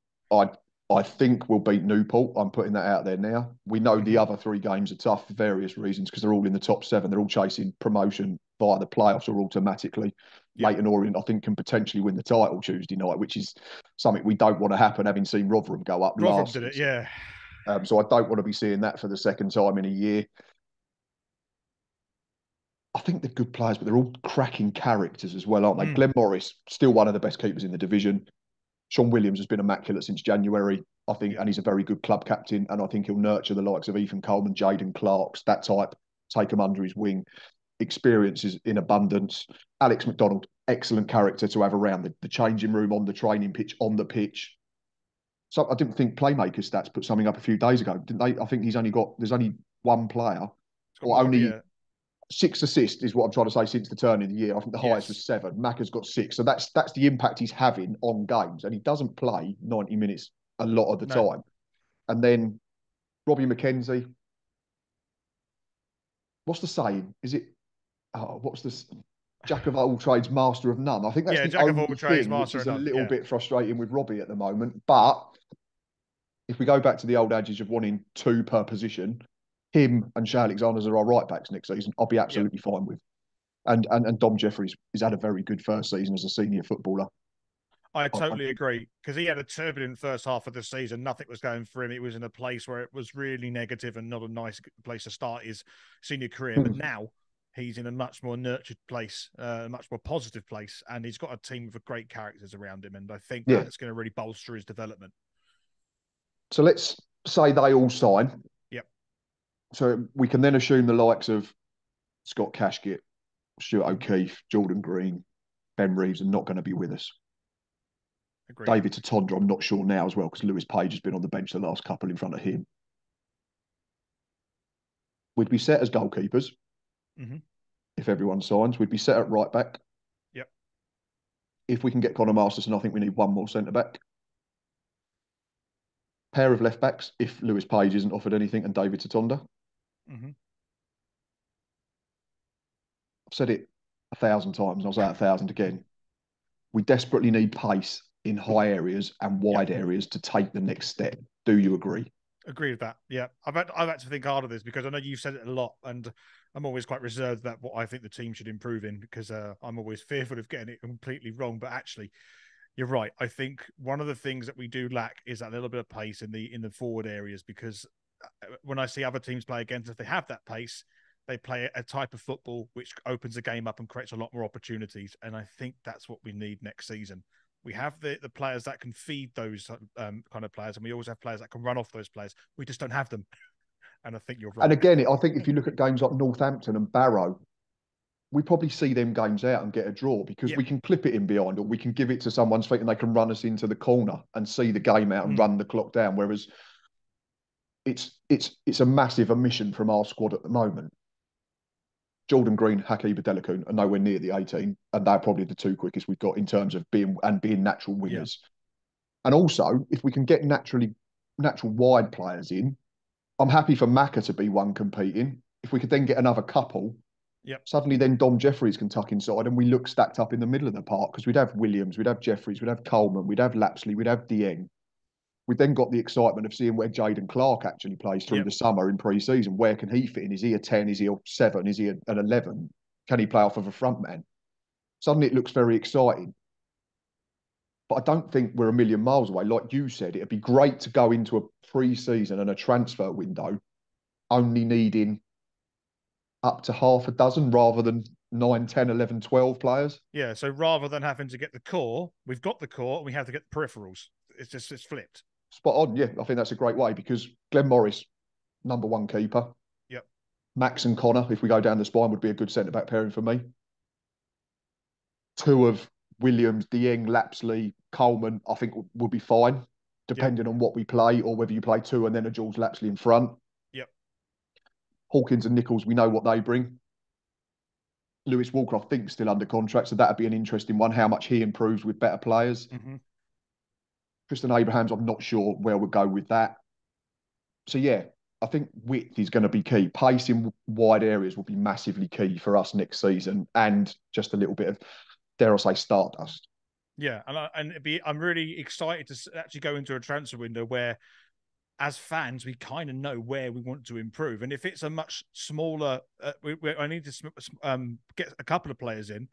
I think we'll beat Newport. I'm putting that out there now. We know the other 3 games are tough for various reasons because they're all in the top 7. They're all chasing promotion via the playoffs or automatically. Leyton Orient, I think, can potentially win the title Tuesday night, which is something we don't want to happen, having seen Rotherham go up last did season. it, yeah. So I don't want to be seeing that for the second time in a year. I think they're good players, but they're all cracking characters as well, aren't they? Glenn Morris, still one of the best keepers in the division. Sean Williams has been immaculate since January, I think, and he's a very good club captain. And I think he'll nurture the likes of Ethan Coleman, Jaden Clarks, that type, take them under his wing. Experiences in abundance. Alex McDonald, excellent character to have around the changing room, on the training pitch, on the pitch. So I didn't think Playmaker Stats put something up a few days ago, didn't they? I think there's only one player, or only 6 assists is what I'm trying to say since the turn of the year. I think the highest was 7. Macca's got 6. So that's the impact he's having on games. And he doesn't play 90 minutes a lot of the time. And then Robbie McKenzie. What's the saying? Is it, what's this? Jack of all trades, master of none. I think that's the Jack of only all trades, thing which master is of a none. little bit frustrating with Robbie at the moment. But if we go back to the old adage of wanting 2 per position, him and Shay Alexander's are our right backs next season. I'll be absolutely fine with. And Dom Jeffries has had a very good first season as a senior footballer. I totally agree, because he had a turbulent first half of the season. Nothing was going for him. It was in a place where it was really negative and not a nice place to start his senior career. But now he's in a much more nurtured place, a much more positive place, and he's got a team of great characters around him. And I think that's going to really bolster his development. So let's say they all sign. Yep. So we can then assume the likes of Scott Cashgit, Stuart O'Keefe, Jordan Green, Ben Reeves are not going to be with us. Agreed. David Tatondra, I'm not sure now as well, because Lewis Page has been on the bench the last couple in front of him. We'd be set as goalkeepers if everyone signs. We'd be set at right back. Yep. If we can get Connor Masterson, I think we need one more centre back. Pair of left backs if Lewis Page isn't offered anything, and David Tatondra. I've said it 1,000 times, and I'll say it 1,000 again. We desperately need pace in high areas and wide areas to take the next step. Do you agree? Agree with that. Yeah, I've had to think hard of this, because I know you've said it a lot, and I'm always quite reserved about what I think the team should improve in, because I'm always fearful of getting it completely wrong. But actually, you're right. I think one of the things that we do lack is that little bit of pace in the forward areas, because when I see other teams play against, if they have that pace, they play a type of football which opens the game up and creates a lot more opportunities. And I think that's what we need next season. We have the players that can feed those kind of players, and we always have players that can run off those players. We just don't have them. And I think you're right. And again, I think if you look at games like Northampton and Barrow, we probably see them games out and get a draw, because we can clip it in behind, or we can give it to someone's feet and they can run us into the corner and see the game out and run the clock down. Whereas it's a massive omission from our squad at the moment. Jordan Green, Hakeem Adelakun are nowhere near the 18, and they're probably the 2 quickest we've got in terms of being natural wingers. And also, if we can get natural wide players in, I'm happy for Macca to be one competing. If we could then get another couple, suddenly then Dom Jeffries can tuck inside, and we look stacked up in the middle of the park, because we'd have Williams, we'd have Jeffries, we'd have Coleman, we'd have Lapsley, we'd have Dieng. We've then got the excitement of seeing where Jaden Clark actually plays through the summer in pre-season. Where can he fit in? Is he a 10? Is he a 7? Is he an 11? Can he play off of a front man? Suddenly it looks very exciting. But I don't think we're a million miles away. Like you said, it'd be great to go into a pre-season and a transfer window only needing up to half a dozen rather than 9, 10, 11, 12 players. Yeah, so rather than having to get the core, we've got the core and we have to get the peripherals. It's flipped. Spot on, yeah. I think that's a great way, because Glenn Morris, number 1 keeper. Yep. Max and Connor, if we go down the spine, would be a good centre-back pairing for me. 2 of Williams, Dieng, Lapsley, Coleman, I think would be fine, depending on what we play, or whether you play 2 and then a Jules Lapsley in front. Yep. Hawkins and Nichols, we know what they bring. Lewis Walker, I think, still under contract, so that'd be an interesting one. How much he improves with better players. Tristan Abrahams, I'm not sure where we'll go with that. So yeah, I think width is going to be key. Pace in wide areas will be massively key for us next season, and just a little bit of, dare I say, stardust. Yeah, I'm really excited to actually go into a transfer window where, as fans, we kind of know where we want to improve. And if it's a much smaller, I need to get a couple of players in.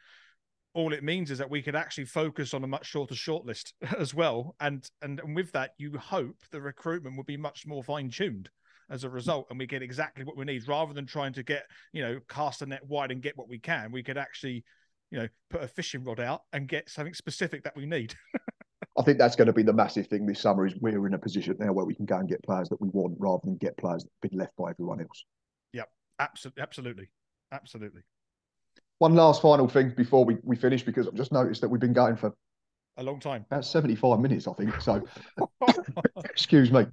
All it means is that we could actually focus on a much shorter shortlist as well. And with that, you hope the recruitment will be much more fine tuned as a result, and we get exactly what we need rather than trying to get, cast a net wide and get what we can. We could actually, put a fishing rod out and get something specific that we need. I think that's going to be the massive thing this summer, is we're in a position now where we can go and get players that we want rather than get players that have been left by everyone else. Yep, absolutely. One last final thing before we finish, because I've just noticed that we've been going for a long time. About 75 minutes, I think. So, excuse me.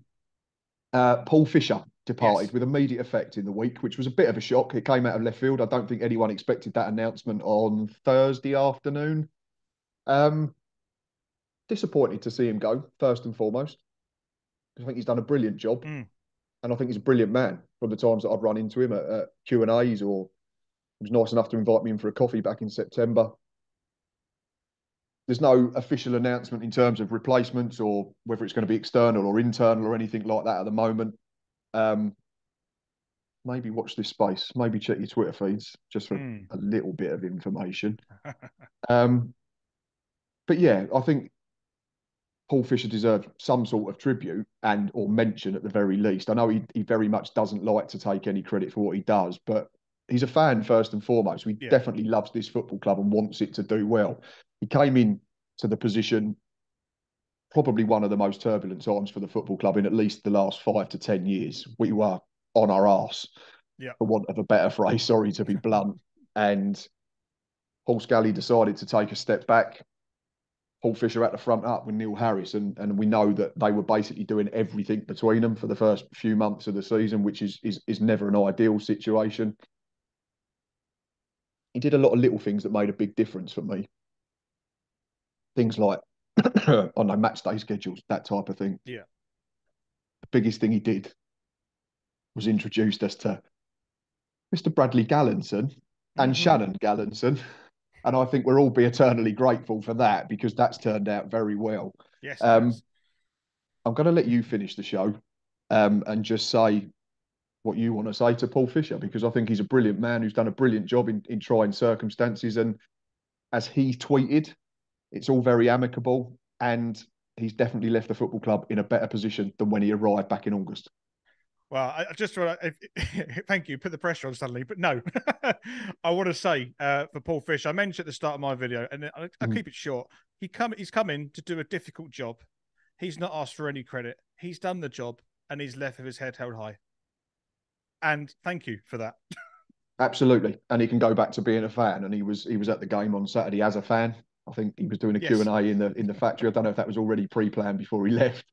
Paul Fisher departed with immediate effect in the week, which was a bit of a shock. It came out of left field. I don't think anyone expected that announcement on Thursday afternoon. Disappointed to see him go, first and foremost. I think he's done a brilliant job. And I think he's a brilliant man from the times that I've run into him at Q&As, or he was nice enough to invite me in for a coffee back in September. There's no official announcement in terms of replacements or whether it's going to be external or internal or anything like that at the moment. Maybe watch this space. Maybe check your Twitter feeds just for a little bit of information. But yeah, I think Paul Fisher deserved some sort of tribute and or mention at the very least. I know he very much doesn't like to take any credit for what he does, but he's a fan first and foremost. He definitely loves this football club and wants it to do well. He came in to the position probably one of the most turbulent times for the football club in at least the last 5 to 10 years. We were on our arse, for want of a better phrase, sorry to be blunt. And Paul Scally decided to take a step back. Paul Fisher at the front up with Neil Harris, and we know that they were basically doing everything between them for the first few months of the season, which is never an ideal situation. He did a lot of little things that made a big difference for me. Things like, match day schedules, that type of thing. Yeah. The biggest thing he did was introduced us to Mr. Bradley Gallinson and Shannon Gallinson. And I think we'll all be eternally grateful for that, because that's turned out very well. Yes. I'm going to let you finish the show and just say what you want to say to Paul Fisher, because I think he's a brilliant man who's done a brilliant job in trying circumstances. And as he tweeted, it's all very amicable, and he's definitely left the football club in a better position than when he arrived back in August. Well, I just want to thank you. Put the pressure on suddenly, but no, I want to say for Paul Fisher, I mentioned at the start of my video, and I'll keep it short. He's come in to do a difficult job. He's not asked for any credit. He's done the job, and he's left with his head held high. And thank you for that. Absolutely, and he can go back to being a fan. And he was at the game on Saturday as a fan. I think he was doing a Q&A in the factory. I don't know if that was already pre-planned before he left.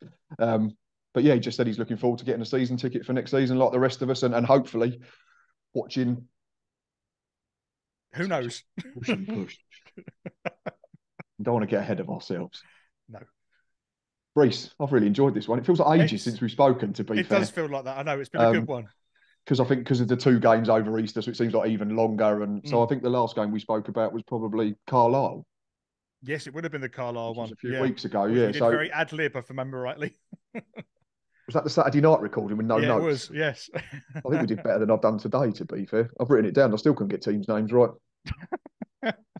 But yeah, he just said he's looking forward to getting a season ticket for next season, like the rest of us, and hopefully watching. Who knows? Push. Don't want to get ahead of ourselves. No. Rhys, I've really enjoyed this one. It feels like ages since we've spoken, to be fair. It does feel like that. I know, it's been a good one. Because I think because of the 2 games over Easter, so it seems like even longer. And so I think the last game we spoke about was probably Carlisle. Yes, it would have been the Carlisle one. A few weeks ago, Which we did very ad lib, if I remember rightly. Was that the Saturday night recording with no notes? It was, yes. I think we did better than I've done today, to be fair. I've written it down. I still couldn't get teams' names right.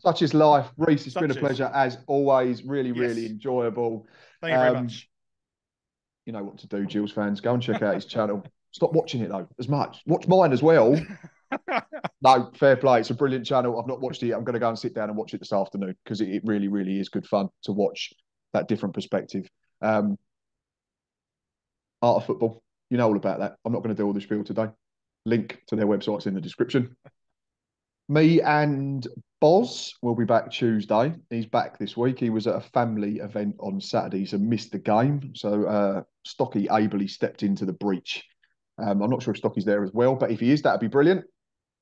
Such is life. Rhys, it's been a pleasure, as always. Really, really enjoyable. Thank you very much. You know what to do, Gills fans. Go and check out his channel. Stop watching it, though, as much. Watch mine as well. No, fair play. It's a brilliant channel. I've not watched it yet. I'm going to go and sit down and watch it this afternoon, because it really, really is good fun to watch that different perspective. Art of Football. You know all about that. I'm not going to do all the spiel today. Link to their website's in the description. Me and Boz will be back Tuesday. He's back this week. He was at a family event on Saturday, so missed the game. So Stocky ably stepped into the breach. I'm not sure if Stocky's there as well, but if he is, that'd be brilliant.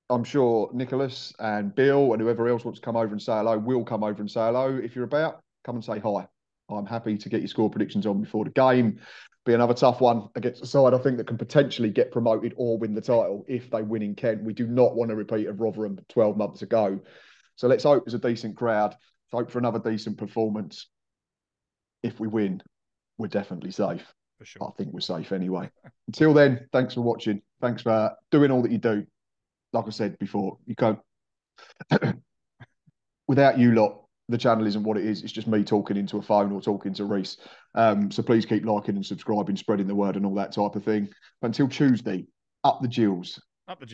I'm sure Nicholas and Bill and whoever else wants to come over and say hello will come over and say hello. If you're about, come and say hi. I'm happy to get your score predictions on before the game. Be another tough one against a side I think that can potentially get promoted or win the title if they win in Kent. We do not want a repeat of Rotherham 12 months ago. So let's hope there's a decent crowd. Let's hope for another decent performance. If we win, we're definitely safe. For sure. I think we're safe anyway. Until then, thanks for watching. Thanks for doing all that you do. Like I said before, you can't. Without you lot, the channel isn't what it is. It's just me talking into a phone or talking to Rhys. So please keep liking and subscribing, spreading the word and all that type of thing. But until Tuesday, up the Gills. Up the